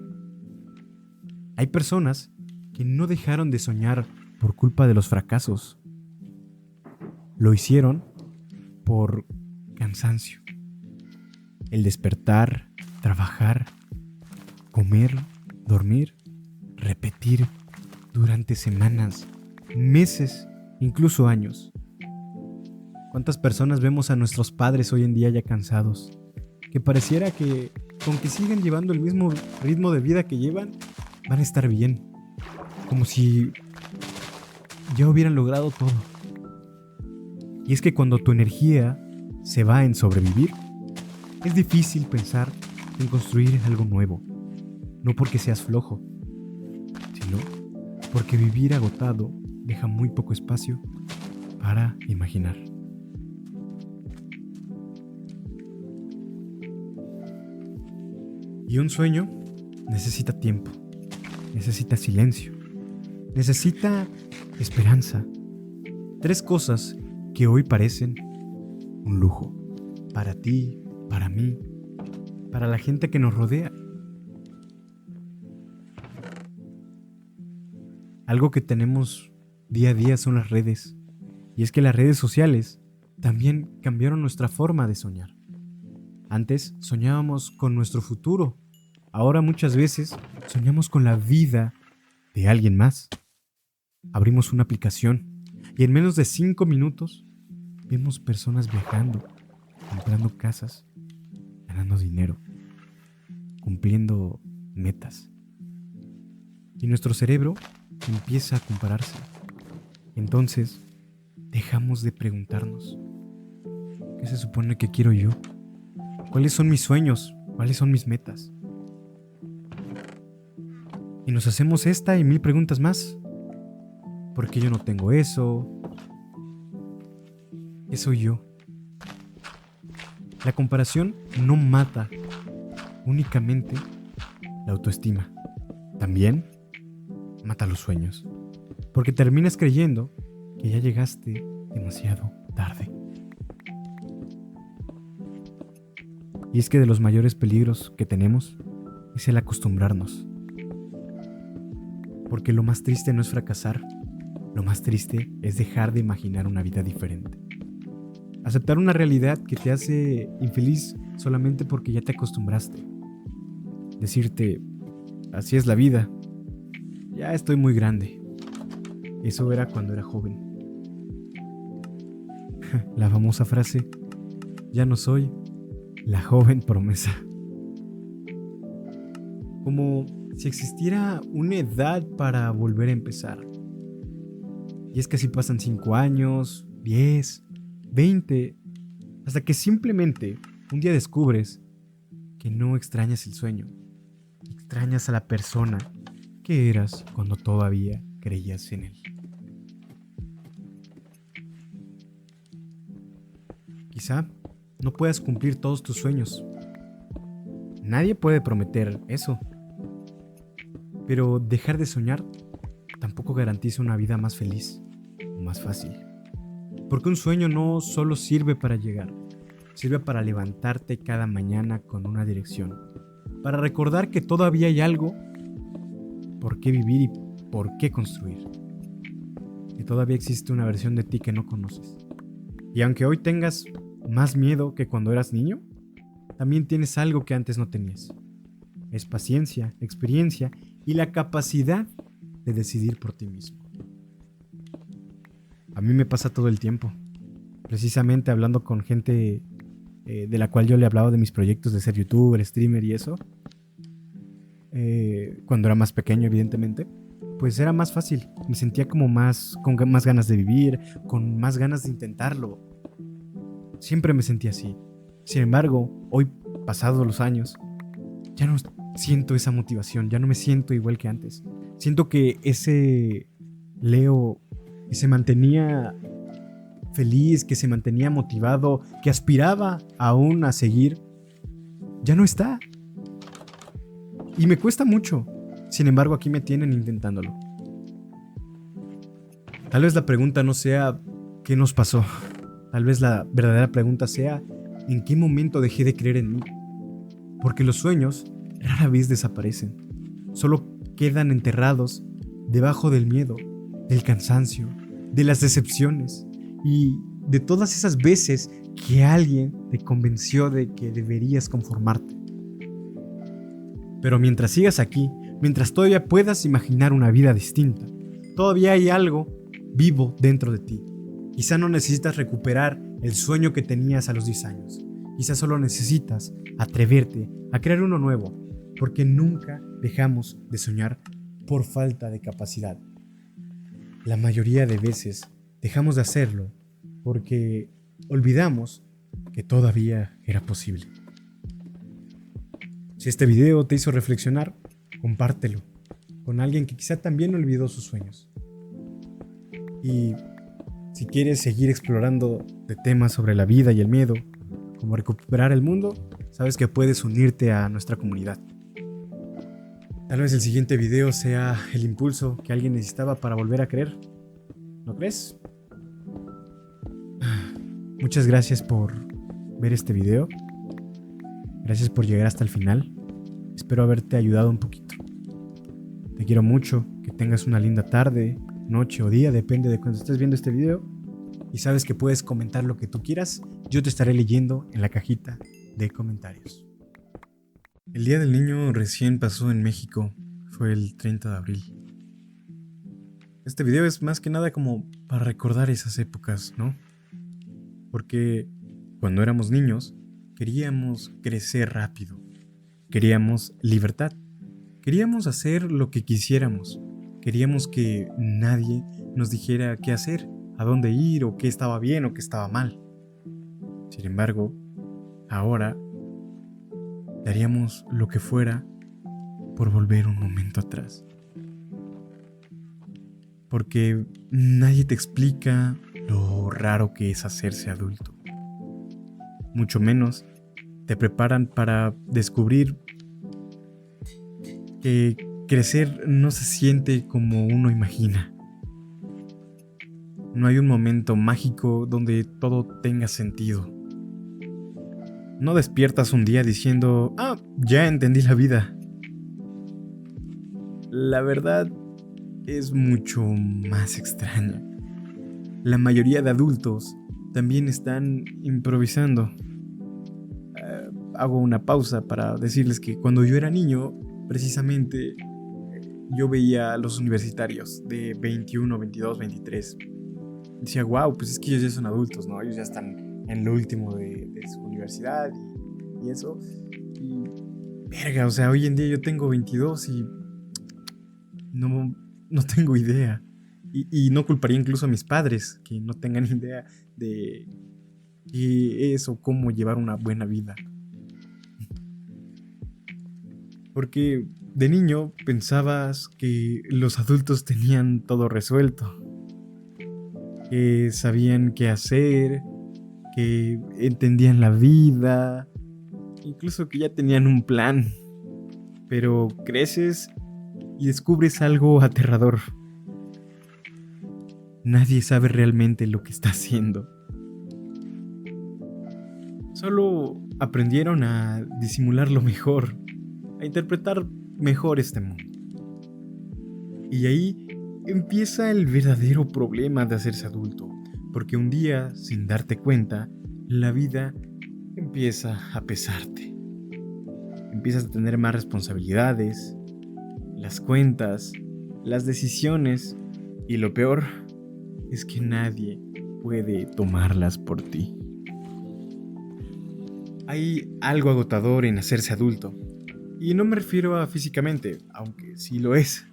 Hay personas que no dejaron de soñar por culpa de los fracasos. Lo hicieron por cansancio. El despertar, trabajar, comer, dormir, repetir durante semanas, meses, incluso años. ¿Cuántas personas vemos a nuestros padres hoy en día ya cansados? Que pareciera que con que sigan llevando el mismo ritmo de vida que llevan, van a estar bien. Como si ya hubieran logrado todo. Y es que cuando tu energía se va en sobrevivir, es difícil pensar en construir algo nuevo. No porque seas flojo, sino porque vivir agotado deja muy poco espacio para imaginar. Y un sueño necesita tiempo, necesita silencio, necesita esperanza. 3 cosas que hoy parecen un lujo para ti, para mí, para la gente que nos rodea. Algo que tenemos día a día son las redes. Y es que las redes sociales también cambiaron nuestra forma de soñar. Antes soñábamos con nuestro futuro. Ahora muchas veces soñamos con la vida de alguien más. Abrimos una aplicación y en menos de 5 minutos vemos personas viajando, comprando casas, ganando dinero, cumpliendo metas. Y nuestro cerebro empieza a compararse. Entonces, dejamos de preguntarnos: ¿qué se supone que quiero yo? ¿Cuáles son mis sueños? ¿Cuáles son mis metas? Y nos hacemos esta y 1000 preguntas más. ¿Por qué yo no tengo eso? ¿Qué soy yo? La comparación no mata únicamente la autoestima. También mata los sueños. Porque terminas creyendo que ya llegaste demasiado tarde. Y es que de los mayores peligros que tenemos es el acostumbrarnos. Porque lo más triste no es fracasar, lo más triste es dejar de imaginar una vida diferente. Aceptar una realidad que te hace infeliz solamente porque ya te acostumbraste. Decirte: así es la vida, ya estoy muy grande. Eso era cuando era joven. La famosa frase: ya no soy la joven promesa. Como si existiera una edad para volver a empezar. Y es que así pasan 5 años, 10, 20, hasta que simplemente un día descubres que no extrañas el sueño, extrañas a la persona que eras cuando todavía creías en él. Quizá no puedas cumplir todos tus sueños. Nadie puede prometer eso. Pero dejar de soñar tampoco garantiza una vida más feliz o más fácil. Porque un sueño no solo sirve para llegar, sirve para levantarte cada mañana con una dirección, para recordar que todavía hay algo por qué vivir y por qué construir. Que todavía existe una versión de ti que no conoces. Y aunque hoy tengas más miedo que cuando eras niño, también tienes algo que antes no tenías. Es paciencia, experiencia y la capacidad de decidir por ti mismo. A mí me pasa todo el tiempo. Precisamente hablando con gente de la cual yo le hablaba de mis proyectos de ser youtuber, streamer y eso, cuando era más pequeño, evidentemente, pues era más fácil. Me sentía como con más ganas de vivir, con más ganas de intentarlo. Siempre me sentí así. Sin embargo, hoy, pasados los años, ya no siento esa motivación, ya no me siento igual que antes. Siento que ese Leo que se mantenía feliz, que se mantenía motivado, que aspiraba aún a seguir, ya no está. Y me cuesta mucho. Sin embargo, aquí me tienen intentándolo. Tal vez la pregunta no sea ¿qué nos pasó? Tal vez la verdadera pregunta sea ¿en qué momento dejé de creer en mí? Porque los sueños rara vez desaparecen. Solo quedan enterrados debajo del miedo, del cansancio, de las decepciones y de todas esas veces que alguien te convenció de que deberías conformarte. Pero mientras sigas aquí, mientras todavía puedas imaginar una vida distinta, todavía hay algo vivo dentro de ti. Quizá no necesitas recuperar el sueño que tenías a los 10 años. Quizá solo necesitas atreverte a crear uno nuevo, porque nunca dejamos de soñar por falta de capacidad. La mayoría de veces dejamos de hacerlo porque olvidamos que todavía era posible. Si este video te hizo reflexionar, compártelo con alguien que quizá también olvidó sus sueños. Y si quieres seguir explorando de temas sobre la vida y el miedo, como recuperar el mundo, sabes que puedes unirte a nuestra comunidad. Tal vez el siguiente video sea el impulso que alguien necesitaba para volver a creer. ¿No crees? Muchas gracias por ver este video. Gracias por llegar hasta el final. Espero haberte ayudado un poquito. Te quiero mucho. Que tengas una linda tarde, noche o día, depende de cuando estés viendo este video. Y sabes que puedes comentar lo que tú quieras. Yo te estaré leyendo en la cajita de comentarios. El Día del Niño recién pasó en México. Fue el 30 de abril. Este video es más que nada como para recordar esas épocas, ¿no? Porque cuando éramos niños, queríamos crecer rápido. Queríamos libertad. Queríamos hacer lo que quisiéramos. Queríamos que nadie nos dijera qué hacer, a dónde ir o qué estaba bien o qué estaba mal. Sin embargo, ahora daríamos lo que fuera por volver un momento atrás. Porque nadie te explica lo raro que es hacerse adulto. Mucho menos te preparan para descubrir que crecer no se siente como uno imagina. No hay un momento mágico donde todo tenga sentido. No despiertas un día diciendo, ya entendí la vida. La verdad es mucho más extraña. La mayoría de adultos también están improvisando. Hago una pausa para decirles que cuando yo era niño, precisamente yo veía a los universitarios de 21, 22, 23. Decía, wow, pues es que ellos ya son adultos, ¿no? Ellos ya están en lo último de su universidad y eso. Y verga, o sea, hoy en día yo tengo 22 y no tengo idea. Y no culparía incluso a mis padres que no tengan idea de qué es o cómo llevar una buena vida. Porque de niño pensabas que los adultos tenían todo resuelto, que sabían qué hacer, que entendían la vida, incluso que ya tenían un plan. Pero creces y descubres algo aterrador. Nadie sabe realmente lo que está haciendo. Solo aprendieron a disimularlo mejor, a interpretar mejor este mundo. Y ahí empieza el verdadero problema de hacerse adulto, porque un día, sin darte cuenta, la vida empieza a pesarte. Empiezas a tener más responsabilidades, las cuentas, las decisiones, y lo peor es que nadie puede tomarlas por ti. Hay algo agotador en hacerse adulto. Y no me refiero a físicamente, aunque sí lo es.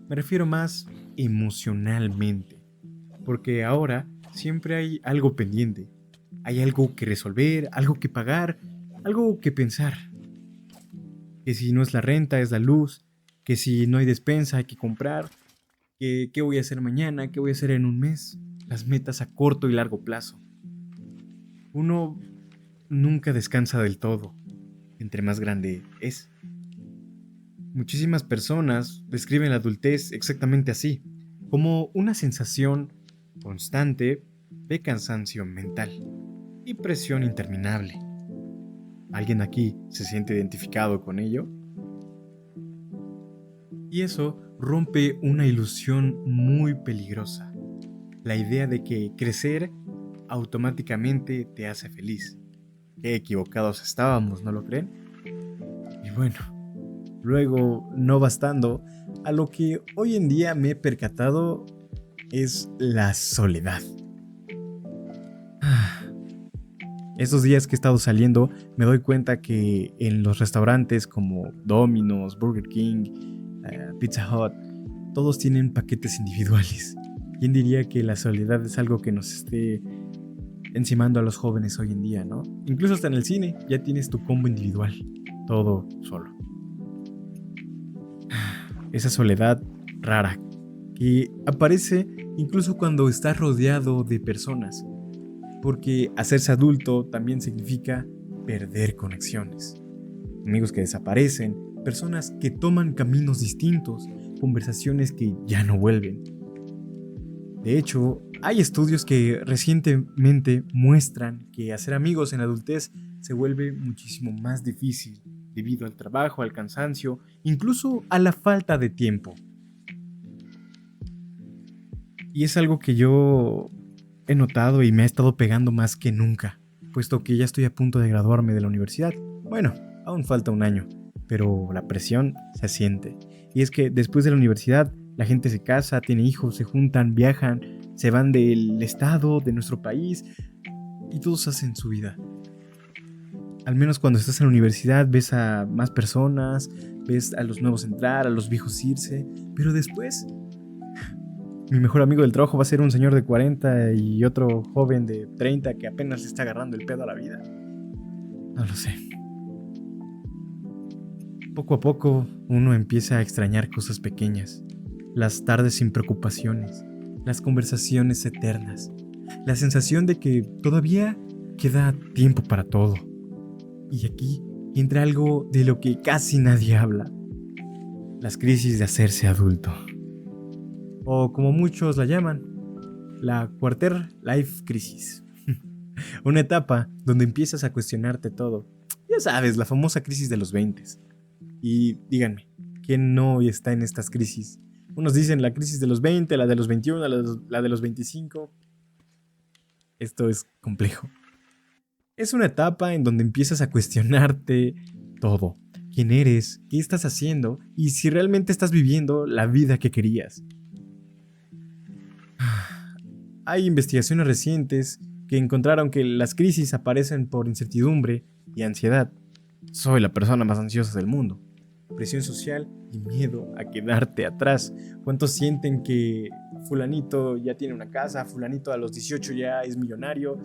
Me refiero más emocionalmente. Porque ahora siempre hay algo pendiente. Hay algo que resolver, algo que pagar, algo que pensar. Que si no es la renta, es la luz. Que si no hay despensa, hay que comprar. Que qué voy a hacer mañana, qué voy a hacer en un mes. Las metas a corto y largo plazo. Uno nunca descansa del todo, entre más grande es. Muchísimas personas describen la adultez exactamente así, como una sensación constante de cansancio mental y presión interminable. ¿Alguien aquí se siente identificado con ello? Y eso rompe una ilusión muy peligrosa, la idea de que crecer automáticamente te hace feliz. Qué equivocados estábamos, ¿no lo creen? Y bueno, luego, no bastando, a lo que hoy en día me he percatado es la soledad. Estos días que he estado saliendo me doy cuenta que en los restaurantes como Domino's, Burger King, Pizza Hut, todos tienen paquetes individuales. ¿Quién diría que la soledad es algo que nos esté encimando a los jóvenes hoy en día, ¿no? Incluso hasta en el cine ya tienes tu combo individual, todo solo. Esa soledad rara que aparece incluso cuando estás rodeado de personas, porque hacerse adulto también significa perder conexiones, amigos que desaparecen, personas que toman caminos distintos, conversaciones que ya no vuelven. De hecho, hay estudios que recientemente muestran que hacer amigos en la adultez se vuelve muchísimo más difícil debido al trabajo, al cansancio, incluso a la falta de tiempo. Y es algo que yo he notado y me ha estado pegando más que nunca, puesto que ya estoy a punto de graduarme de la universidad. Bueno, aún falta un año, pero la presión se siente. Y es que después de la universidad, la gente se casa, tiene hijos, se juntan, viajan, se van del estado, de nuestro país, y todos hacen su vida. Al menos cuando estás en la universidad ves a más personas, ves a los nuevos entrar, a los viejos irse, pero después mi mejor amigo del trabajo va a ser un señor de 40 y otro joven de 30 que apenas le está agarrando el pedo a la vida. No lo sé. Poco a poco uno empieza a extrañar cosas pequeñas, las tardes sin preocupaciones, las conversaciones eternas, la sensación de que todavía queda tiempo para todo. Y aquí entra algo de lo que casi nadie habla, las crisis de hacerse adulto. O como muchos la llaman, la Quarter Life Crisis. Una etapa donde empiezas a cuestionarte todo. Ya sabes, la famosa crisis de los 20. Y díganme, ¿quién no está en estas crisis? Unos dicen la crisis de los 20, la de los 21, la de los 25. Esto es complejo. Es una etapa en donde empiezas a cuestionarte todo. ¿Quién eres? ¿Qué estás haciendo? Y si realmente estás viviendo la vida que querías. Hay investigaciones recientes que encontraron que las crisis aparecen por incertidumbre y ansiedad. Soy la persona más ansiosa del mundo. Presión social y miedo a quedarte atrás. ¿Cuántos sienten que fulanito ya tiene una casa, fulanito a los 18 ya es millonario?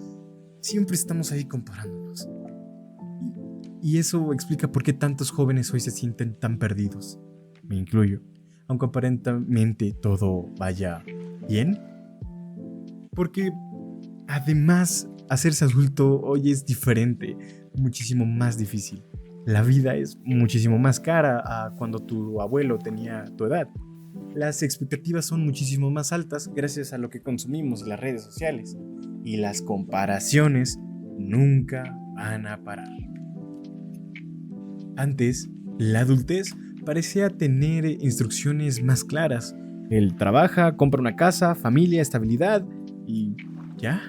Siempre estamos ahí comparándonos. Y eso explica por qué tantos jóvenes hoy se sienten tan perdidos. Me incluyo. Aunque aparentemente todo vaya bien. Porque además hacerse adulto hoy es diferente, muchísimo más difícil. La vida es muchísimo más cara a cuando tu abuelo tenía tu edad. Las expectativas son muchísimo más altas gracias a lo que consumimos en las redes sociales. Y las comparaciones nunca van a parar. Antes, la adultez parecía tener instrucciones más claras. Él trabaja, compra una casa, familia, estabilidad y ya.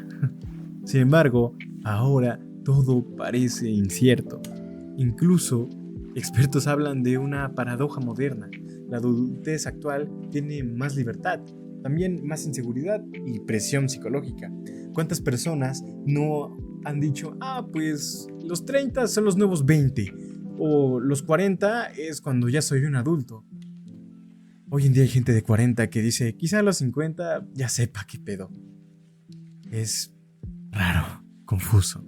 Sin embargo, ahora todo parece incierto. Incluso, expertos hablan de una paradoja moderna. La adultez actual tiene más libertad, también más inseguridad y presión psicológica. ¿Cuántas personas no han dicho, pues los 30 son los nuevos 20, o los 40 es cuando ya soy un adulto. Hoy en día hay gente de 40 que dice, quizá a los 50 ya sepa qué pedo. Es raro, confuso.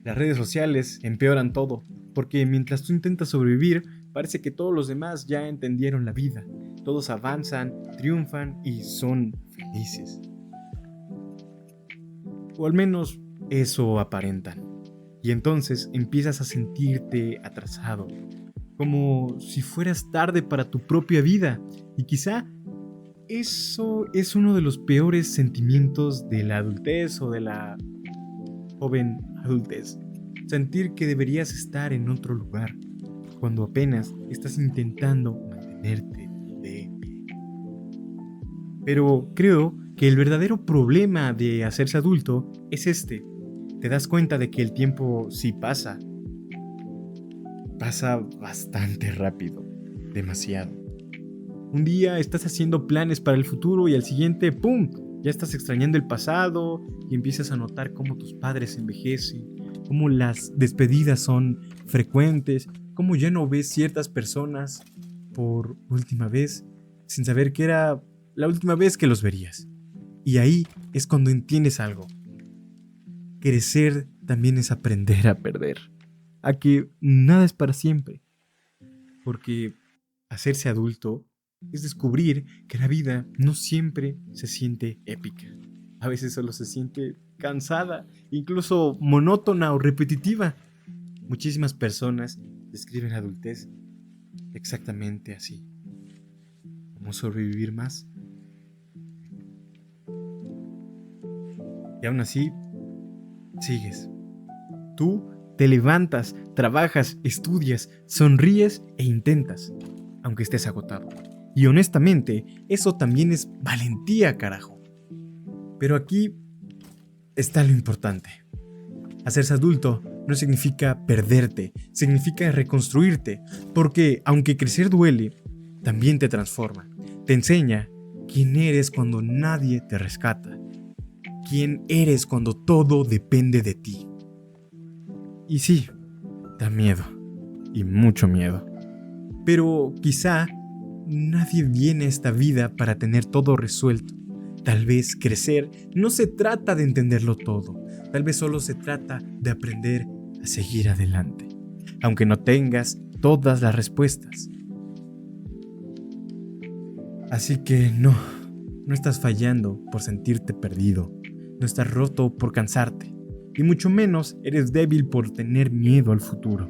Las redes sociales empeoran todo, porque mientras tú intentas sobrevivir, parece que todos los demás ya entendieron la vida. Todos avanzan, triunfan y son felices. O al menos eso aparentan. Y entonces empiezas a sentirte atrasado, como si fueras tarde para tu propia vida. Y quizá eso es uno de los peores sentimientos de la adultez o de la joven adultez. Sentir que deberías estar en otro lugar, cuando apenas estás intentando mantenerte de pie. Pero creo que el verdadero problema de hacerse adulto es este. Te das cuenta de que el tiempo sí pasa. Pasa bastante rápido, demasiado. Un día estás haciendo planes para el futuro y al siguiente, ¡pum!, ya estás extrañando el pasado y empiezas a notar cómo tus padres envejecen, cómo las despedidas son frecuentes, cómo ya no ves ciertas personas por última vez sin saber que era la última vez que los verías. Y ahí es cuando entiendes algo. Crecer también es aprender a perder, a que nada es para siempre. Porque hacerse adulto es descubrir que la vida no siempre se siente épica. A veces solo se siente cansada, incluso monótona o repetitiva. Muchísimas personas describen la adultez exactamente así. ¿Cómo sobrevivir más? Y aún así, sigues. Tú te levantas, trabajas, estudias, sonríes e intentas, aunque estés agotado. Y honestamente, eso también es valentía, carajo. Pero aquí está lo importante. Hacerse adulto no significa perderte, significa reconstruirte, porque aunque crecer duele, también te transforma. Te enseña quién eres cuando nadie te rescata, quién eres cuando todo depende de ti. Y sí, da miedo, y mucho miedo. Pero quizá nadie viene a esta vida para tener todo resuelto. Tal vez crecer no se trata de entenderlo todo. Tal vez solo se trata de aprender a seguir adelante, aunque no tengas todas las respuestas. Así que no estás fallando por sentirte perdido. No estás roto por cansarte. Y mucho menos eres débil por tener miedo al futuro.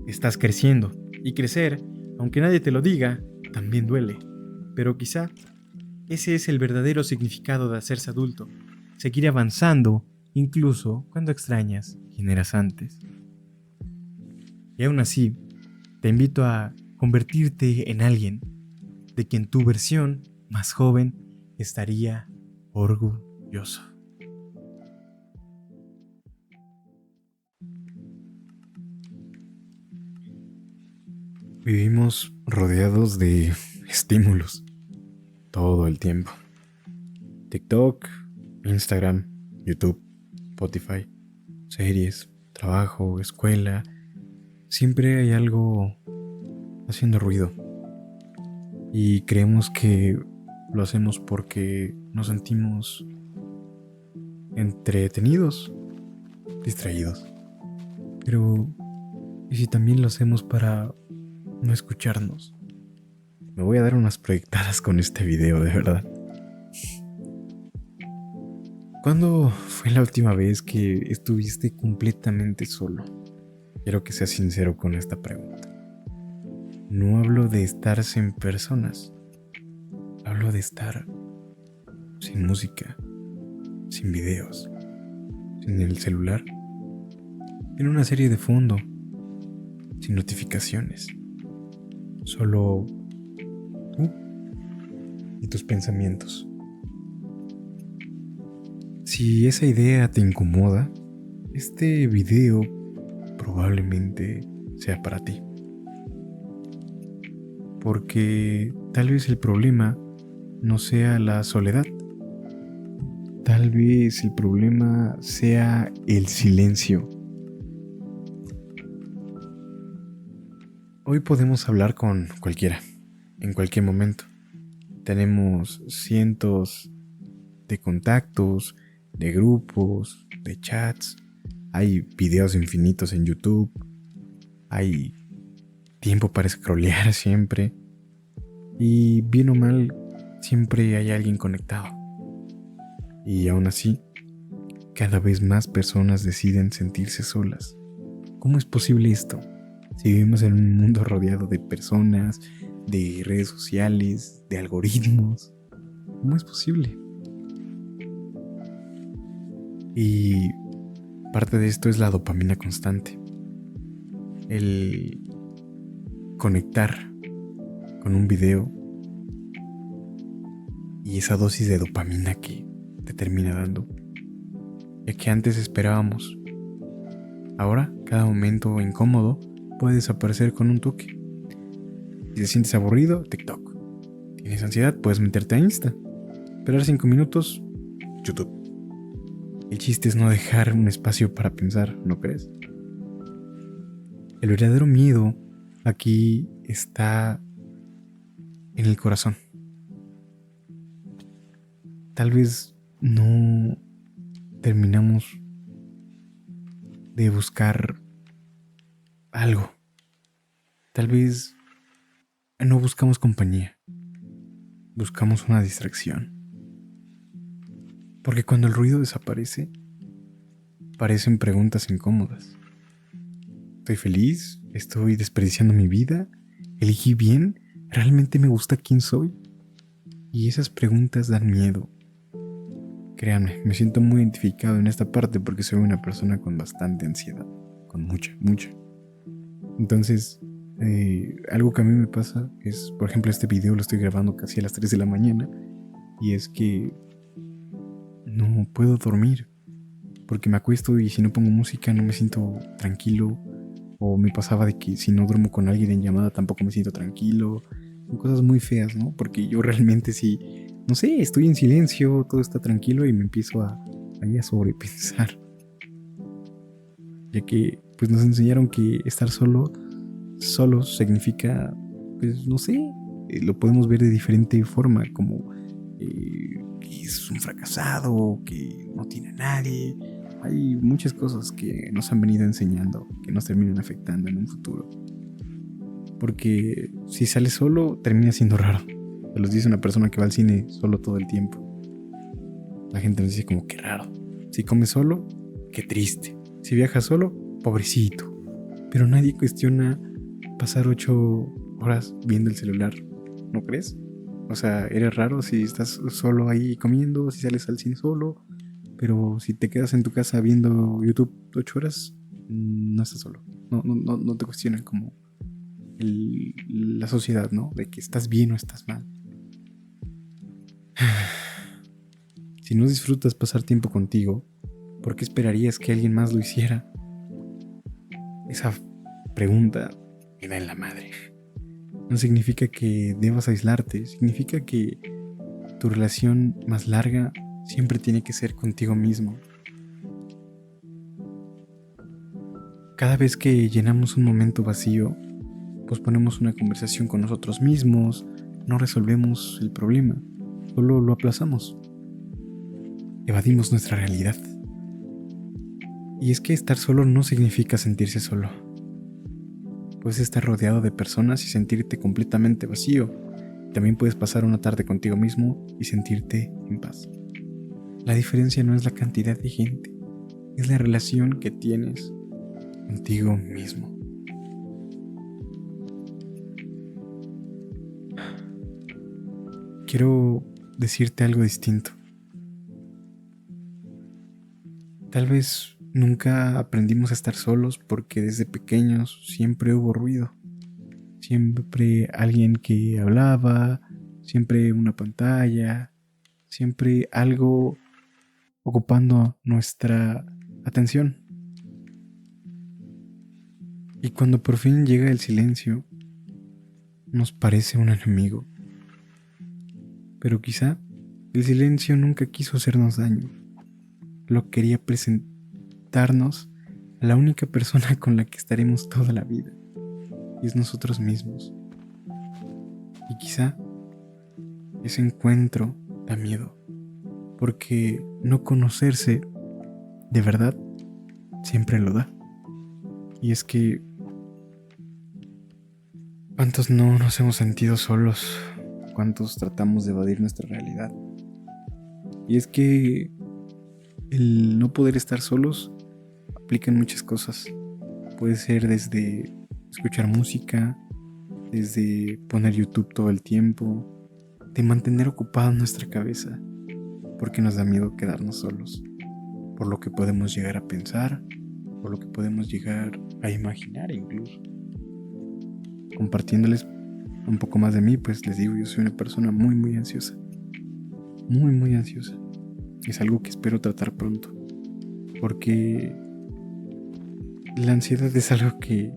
Estás creciendo, y crecer, aunque nadie te lo diga, también duele. Pero quizá ese es el verdadero significado de hacerse adulto. Seguir avanzando, incluso cuando extrañas quién eras antes. Y aún así, te invito a convertirte en alguien de quien tu versión más joven estaría orgulloso. Vivimos rodeados de estímulos todo el tiempo. TikTok, Instagram, YouTube, Spotify, series, trabajo, escuela. Siempre hay algo haciendo ruido. Y creemos que lo hacemos porque nos sentimos entretenidos, distraídos. Pero, ¿y si también lo hacemos para no escucharnos? Me voy a dar unas proyectadas con este video, de verdad. ¿Cuándo fue la última vez que estuviste completamente solo? Quiero que seas sincero con esta pregunta. No hablo de estar sin personas. Hablo de estar sin música, sin videos, sin el celular, en una serie de fondo, sin notificaciones. Solo tú y tus pensamientos. Si esa idea te incomoda, este video probablemente sea para ti. Porque tal vez el problema no sea la soledad. Tal vez el problema sea el silencio. Hoy podemos hablar con cualquiera, en cualquier momento. Tenemos cientos de contactos, de grupos, de chats. Hay videos infinitos en YouTube. Hay tiempo para scrollear siempre. Y bien o mal, siempre hay alguien conectado. Y aún así, cada vez más personas deciden sentirse solas. ¿Cómo es posible esto? Si vivimos en un mundo rodeado de personas, de redes sociales, de algoritmos, ¿cómo es posible? Y parte de esto es la dopamina constante. El conectar con un video y esa dosis de dopamina que te termina dando. Ya que antes esperábamos. Ahora, cada momento incómodo puede desaparecer con un toque. Si te sientes aburrido, TikTok. ¿Tienes ansiedad? Puedes meterte a Insta. Esperar 5 minutos, YouTube. El chiste es no dejar un espacio para pensar, ¿no crees? El verdadero miedo aquí está en el corazón. Tal vez no terminamos de buscar algo. Tal vez no buscamos compañía. Buscamos una distracción. Porque cuando el ruido desaparece, parecen preguntas incómodas. ¿Estoy feliz? ¿Estoy desperdiciando mi vida? ¿Elegí bien? ¿Realmente me gusta quién soy? Y esas preguntas dan miedo. Créanme, me siento muy identificado en esta parte porque soy una persona con bastante ansiedad. Con mucha. Entonces, algo que a mí me pasa es, por ejemplo, este video lo estoy grabando casi a las 3 de la mañana. Y es que no puedo dormir. Porque me acuesto y si no pongo música no me siento tranquilo. O me pasaba de que si no duermo con alguien en llamada tampoco me siento tranquilo. Son cosas muy feas, ¿no? Porque yo realmente sí, no sé, estoy en silencio, todo está tranquilo y me empiezo a sobrepensar. Ya que pues nos enseñaron que estar solo significa, pues no sé, lo podemos ver de diferente forma, como que es un fracasado, que no tiene a nadie. Hay muchas cosas que nos han venido enseñando que nos terminan afectando en un futuro. Porque si sales solo, termina siendo raro. Se los dice una persona que va al cine solo todo el tiempo. La gente nos dice como que raro. Si comes solo, qué triste. Si viajas solo, pobrecito. Pero nadie cuestiona pasar 8 horas viendo el celular, ¿no crees? O sea, eres raro si estás solo ahí comiendo, si sales al cine solo. Pero si te quedas en tu casa viendo YouTube 8 horas, no estás solo. No te cuestionan como la sociedad, ¿no? De que estás bien o estás mal. Si no disfrutas pasar tiempo contigo, ¿por qué esperarías que alguien más lo hiciera? Esa pregunta me da en la madre. No significa que debas aislarte, significa que tu relación más larga siempre tiene que ser contigo mismo. Cada vez que llenamos un momento vacío, posponemos una conversación con nosotros mismos, no resolvemos el problema, solo lo aplazamos. Evadimos nuestra realidad. Y es que estar solo no significa sentirse solo. Puedes estar rodeado de personas y sentirte completamente vacío. También puedes pasar una tarde contigo mismo y sentirte en paz. La diferencia no es la cantidad de gente, es la relación que tienes contigo mismo. Quiero decirte algo distinto. Tal vez nunca aprendimos a estar solos porque desde pequeños siempre hubo ruido. Siempre alguien que hablaba, siempre una pantalla, siempre algo ocupando nuestra atención. Y cuando por fin llega el silencio, nos parece un enemigo. Pero quizá El silencio nunca quiso hacernos daño. Lo quería presentarnos a la única persona con la que estaremos toda la vida, y es nosotros mismos. Y quizá ese encuentro da miedo, porque no conocerse de verdad siempre lo da. Y es que ¿cuántos no nos hemos sentido solos? ¿Cuántos tratamos de evadir nuestra realidad? Y es que el no poder estar solos aplica en muchas cosas. Puede ser desde escuchar música, desde poner YouTube todo el tiempo, de mantener ocupada nuestra cabeza, porque nos da miedo quedarnos solos, por lo que podemos llegar a pensar, por lo que podemos llegar a imaginar incluso. Compartiéndoles un poco más de mí, pues les digo, yo soy una persona muy ansiosa. Muy ansiosa. Es algo que espero tratar pronto, porque la ansiedad es algo que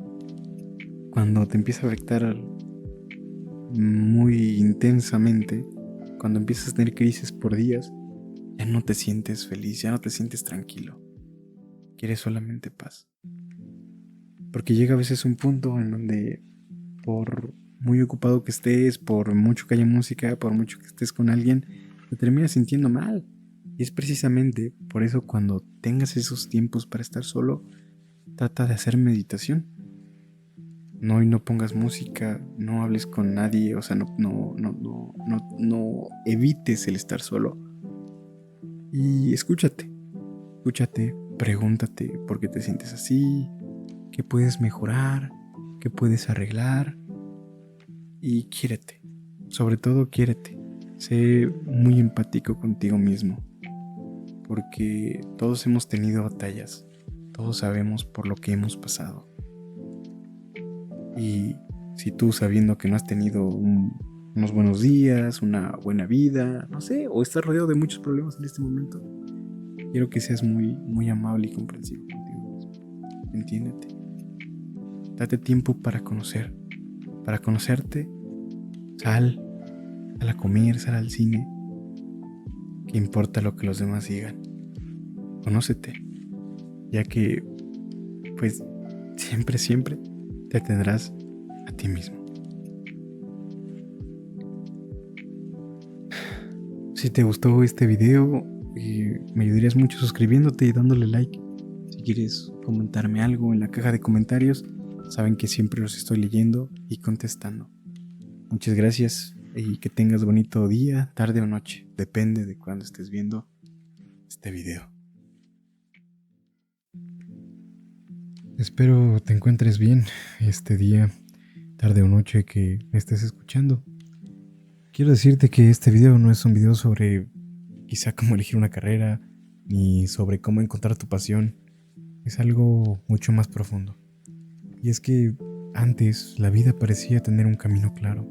cuando te empieza a afectar muy intensamente, cuando empiezas a tener crisis por días, ya no te sientes feliz, ya no te sientes tranquilo. Quieres solamente paz. Porque llega a veces un punto en donde, por muy ocupado que estés, por mucho que haya música, por mucho que estés con alguien, te terminas sintiendo mal. Y es precisamente por eso cuando tengas esos tiempos para estar solo, trata de hacer meditación. No pongas música, no hables con nadie, o sea, no evites el estar solo. Y escúchate, pregúntate por qué te sientes así, qué puedes mejorar, qué puedes arreglar. Y quiérete, sobre todo quiérete. Sé muy empático contigo mismo, porque todos hemos tenido batallas, todos sabemos por lo que hemos pasado. Y si tú, sabiendo que no has tenido unos buenos días, una buena vida, no sé, o estás rodeado de muchos problemas en este momento, quiero que seas muy amable y comprensivo contigo mismo. Entiéndete. Date tiempo para conocerte. Sal a comer, sal al cine. ¿Qué importa lo que los demás digan? Conócete, ya que, pues, siempre te tendrás a ti mismo. Si te gustó este video, me ayudarías mucho suscribiéndote y dándole like. Si quieres comentarme algo en la caja de comentarios, saben que siempre los estoy leyendo y contestando. Muchas gracias y que tengas bonito día, tarde o noche. Depende de cuándo estés viendo este video. Espero te encuentres bien este día, tarde o noche que me estés escuchando. Quiero decirte que este video no es un video sobre quizá cómo elegir una carrera, ni sobre cómo encontrar tu pasión. Es algo mucho más profundo. Y es que antes la vida parecía tener un camino claro.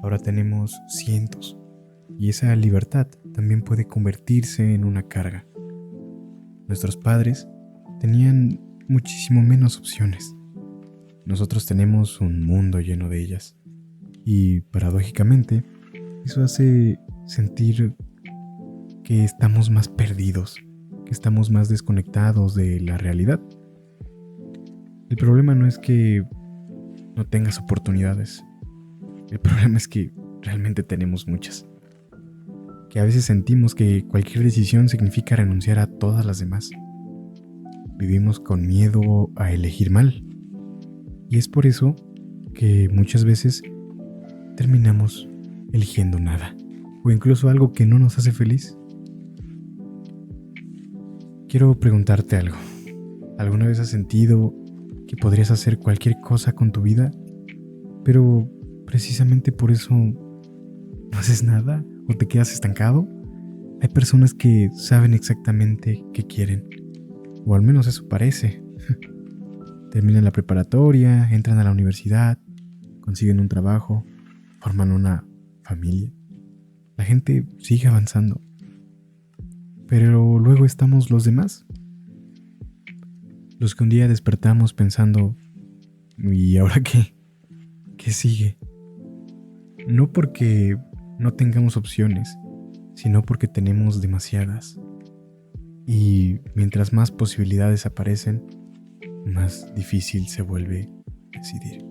Ahora tenemos cientos. Y esa libertad también puede convertirse en una carga. Nuestros padres tenían muchísimo menos opciones. Nosotros tenemos un mundo lleno de ellas. Y paradójicamente, eso hace sentir que estamos más perdidos, que estamos más desconectados de la realidad. El problema no es que no tengas oportunidades. El problema es que realmente tenemos muchas. Que a veces sentimos que cualquier decisión significa renunciar a todas las demás. Vivimos con miedo a elegir mal. Y es por eso que muchas veces terminamos eligiendo nada, o incluso algo que no nos hace feliz. Quiero preguntarte algo. ¿Alguna vez has sentido que podrías hacer cualquier cosa con tu vida, pero precisamente por eso no haces nada o te quedas estancado? Hay personas que saben exactamente qué quieren, o al menos eso parece. Terminan la preparatoria, entran a la universidad, consiguen un trabajo, forman una familia. La gente sigue avanzando. Pero luego estamos los demás. Los que un día despertamos pensando, ¿y ahora qué? ¿Qué sigue? No porque no tengamos opciones, sino porque tenemos demasiadas. Y mientras más posibilidades aparecen, más difícil se vuelve decidir.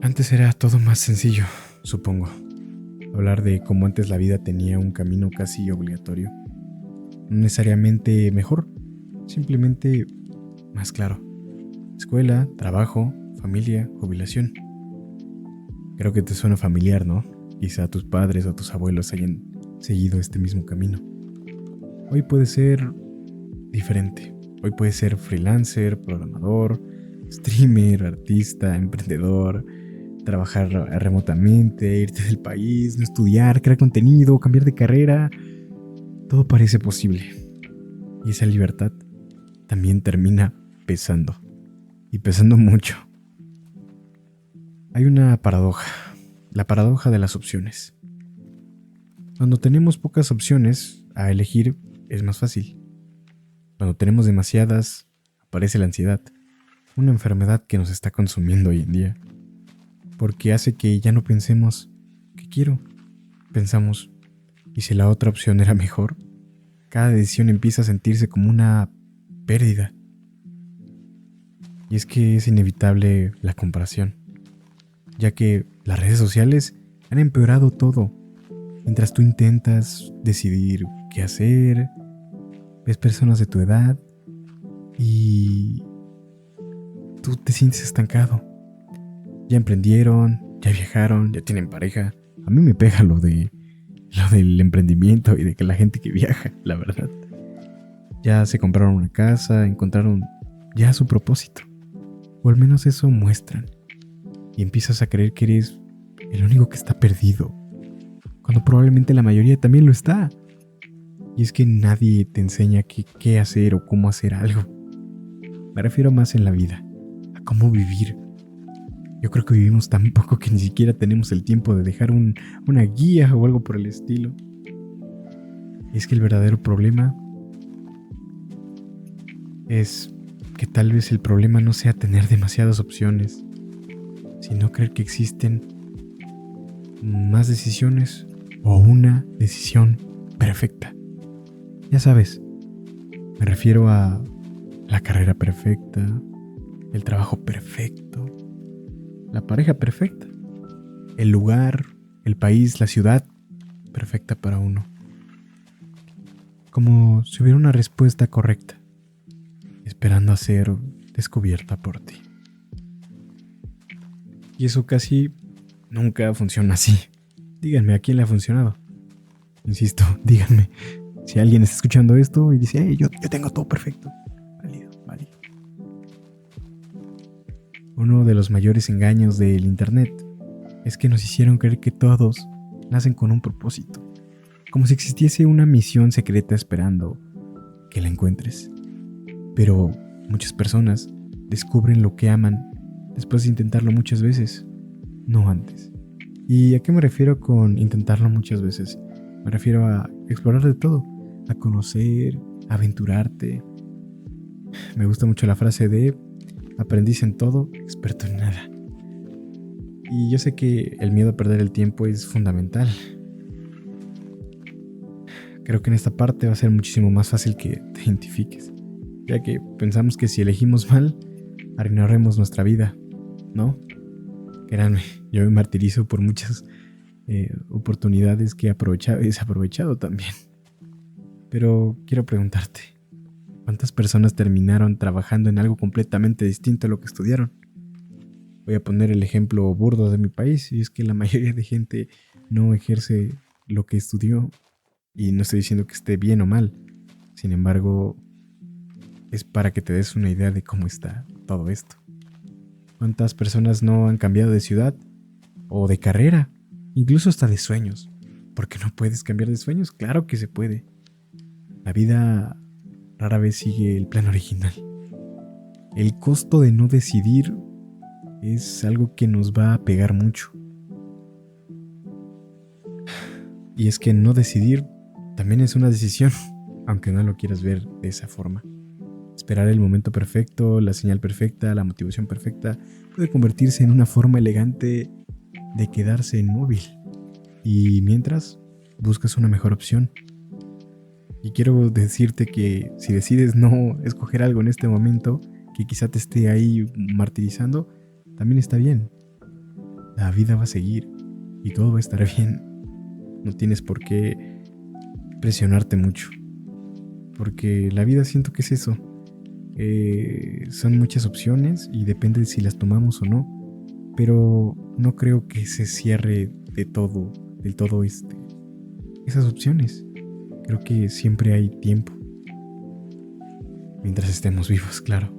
Antes era todo más sencillo, supongo. Hablar de cómo antes la vida tenía un camino casi obligatorio. No necesariamente mejor, simplemente más claro. Escuela, trabajo, familia, jubilación. Creo que te suena familiar, ¿no? Quizá tus padres o tus abuelos hayan seguido este mismo camino. Hoy puede ser diferente. Hoy puedes ser freelancer, programador, streamer, artista, emprendedor, trabajar remotamente, irte del país, no estudiar, crear contenido, cambiar de carrera. Todo parece posible. Y esa libertad también termina pesando. Y pesando mucho. Hay una paradoja. La paradoja de las opciones. Cuando tenemos pocas opciones a elegir, es más fácil. Cuando tenemos demasiadas, aparece la ansiedad. Una enfermedad que nos está consumiendo hoy en día. Porque hace que ya no pensemos, ¿qué quiero? Pensamos, ¿y si la otra opción era mejor? Cada decisión empieza a sentirse como una pérdida. Y es que es inevitable la comparación, ya que las redes sociales han empeorado todo. Mientras tú intentas decidir qué hacer, ves personas de tu edad y tú te sientes estancado. Ya emprendieron, ya viajaron, ya tienen pareja. A mí me pega lo del emprendimiento y de que la gente que viaja, la verdad. Ya se compraron una casa, encontraron ya su propósito. O al menos eso muestran. Y empiezas a creer que eres el único que está perdido, cuando probablemente la mayoría también lo está. Y es que nadie te enseña qué hacer o cómo hacer algo. Me refiero más en la vida, a cómo vivir. Yo creo que vivimos tan poco que ni siquiera tenemos el tiempo de dejar una guía o algo por el estilo. Y es que el verdadero problema es que tal vez el problema no sea tener demasiadas opciones, sino creer que existen más decisiones o una decisión perfecta. Ya sabes, me refiero a la carrera perfecta, el trabajo perfecto, la pareja perfecta, el lugar, el país, la ciudad perfecta para uno. Como si hubiera una respuesta correcta, esperando a ser descubierta por ti. Y eso casi nunca funciona así. Díganme a quién le ha funcionado. Insisto, díganme. Si alguien está escuchando esto y dice, hey, yo tengo todo perfecto. Válido. Uno de los mayores engaños del internet es que nos hicieron creer que todos nacen con un propósito. Como si existiese una misión secreta esperando que la encuentres. Pero muchas personas descubren lo que aman después de intentarlo muchas veces, no antes. ¿Y a qué me refiero con intentarlo muchas veces? Me refiero a explorar de todo, a conocer, a aventurarte. Me gusta mucho la frase de aprendiz en todo, experto en nada. Y yo sé que el miedo a perder el tiempo es fundamental. Creo que en esta parte va a ser muchísimo más fácil que te identifiques, ya que pensamos que si elegimos mal, arruinaremos nuestra vida, ¿no? Créanme, yo me martirizo por muchas oportunidades que he aprovechado y desaprovechado también. Pero quiero preguntarte, ¿cuántas personas terminaron trabajando en algo completamente distinto a lo que estudiaron? Voy a poner el ejemplo burdo de mi país, y es que la mayoría de gente no ejerce lo que estudió, y no estoy diciendo que esté bien o mal. Sin embargo, es para que te des una idea de cómo está todo esto. ¿Cuántas personas no han cambiado de ciudad o de carrera? Incluso hasta de sueños. ¿Por qué no puedes cambiar de sueños? Claro que se puede. La vida rara vez sigue el plan original. El costo de no decidir es algo que nos va a pegar mucho. Y es que no decidir también es una decisión, aunque no lo quieras ver de esa forma. Esperar el momento perfecto, la señal perfecta, la motivación perfecta puede convertirse en una forma elegante de quedarse inmóvil Y mientras, buscas una mejor opción. Y quiero decirte que si decides no escoger algo en este momento, que quizá te esté ahí martirizando, también está bien. La vida va a seguir y todo va a estar bien. No tienes por qué presionarte mucho. Porque la vida siento que es eso. Son muchas opciones y depende de si las tomamos o no. Pero no creo que se cierre del todo esas opciones. Creo que siempre hay tiempo. Mientras estemos vivos, claro.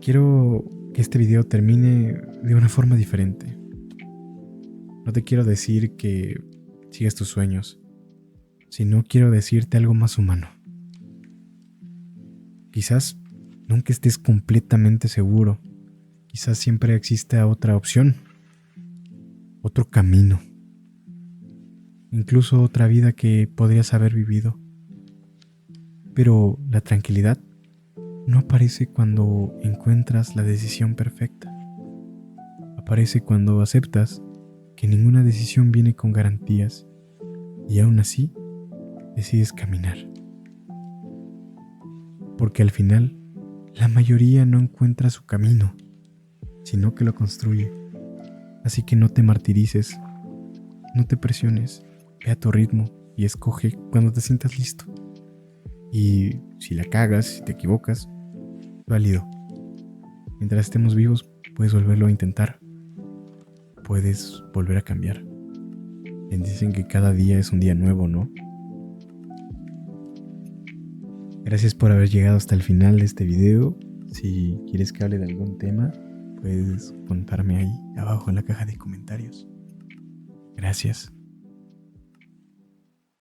Quiero que este video termine de una forma diferente. No te quiero decir que sigas tus sueños, sino quiero decirte algo más humano. Quizás nunca estés completamente seguro. Quizás siempre exista otra opción, otro camino, incluso otra vida que podrías haber vivido. Pero la tranquilidad no aparece cuando encuentras la decisión perfecta. Aparece cuando aceptas que ninguna decisión viene con garantías y aún así decides caminar. Porque al final, la mayoría no encuentra su camino, sino que lo construye. Así que no te martirices, no te presiones, ve a tu ritmo y escoge cuando te sientas listo. Y si la cagas, si te equivocas, válido. Mientras estemos vivos, puedes volverlo a intentar. Puedes volver a cambiar. Bien, dicen que cada día es un día nuevo, ¿no? Gracias por haber llegado hasta el final de este video. Si quieres que hable de algún tema, puedes contarme ahí abajo en la caja de comentarios. Gracias.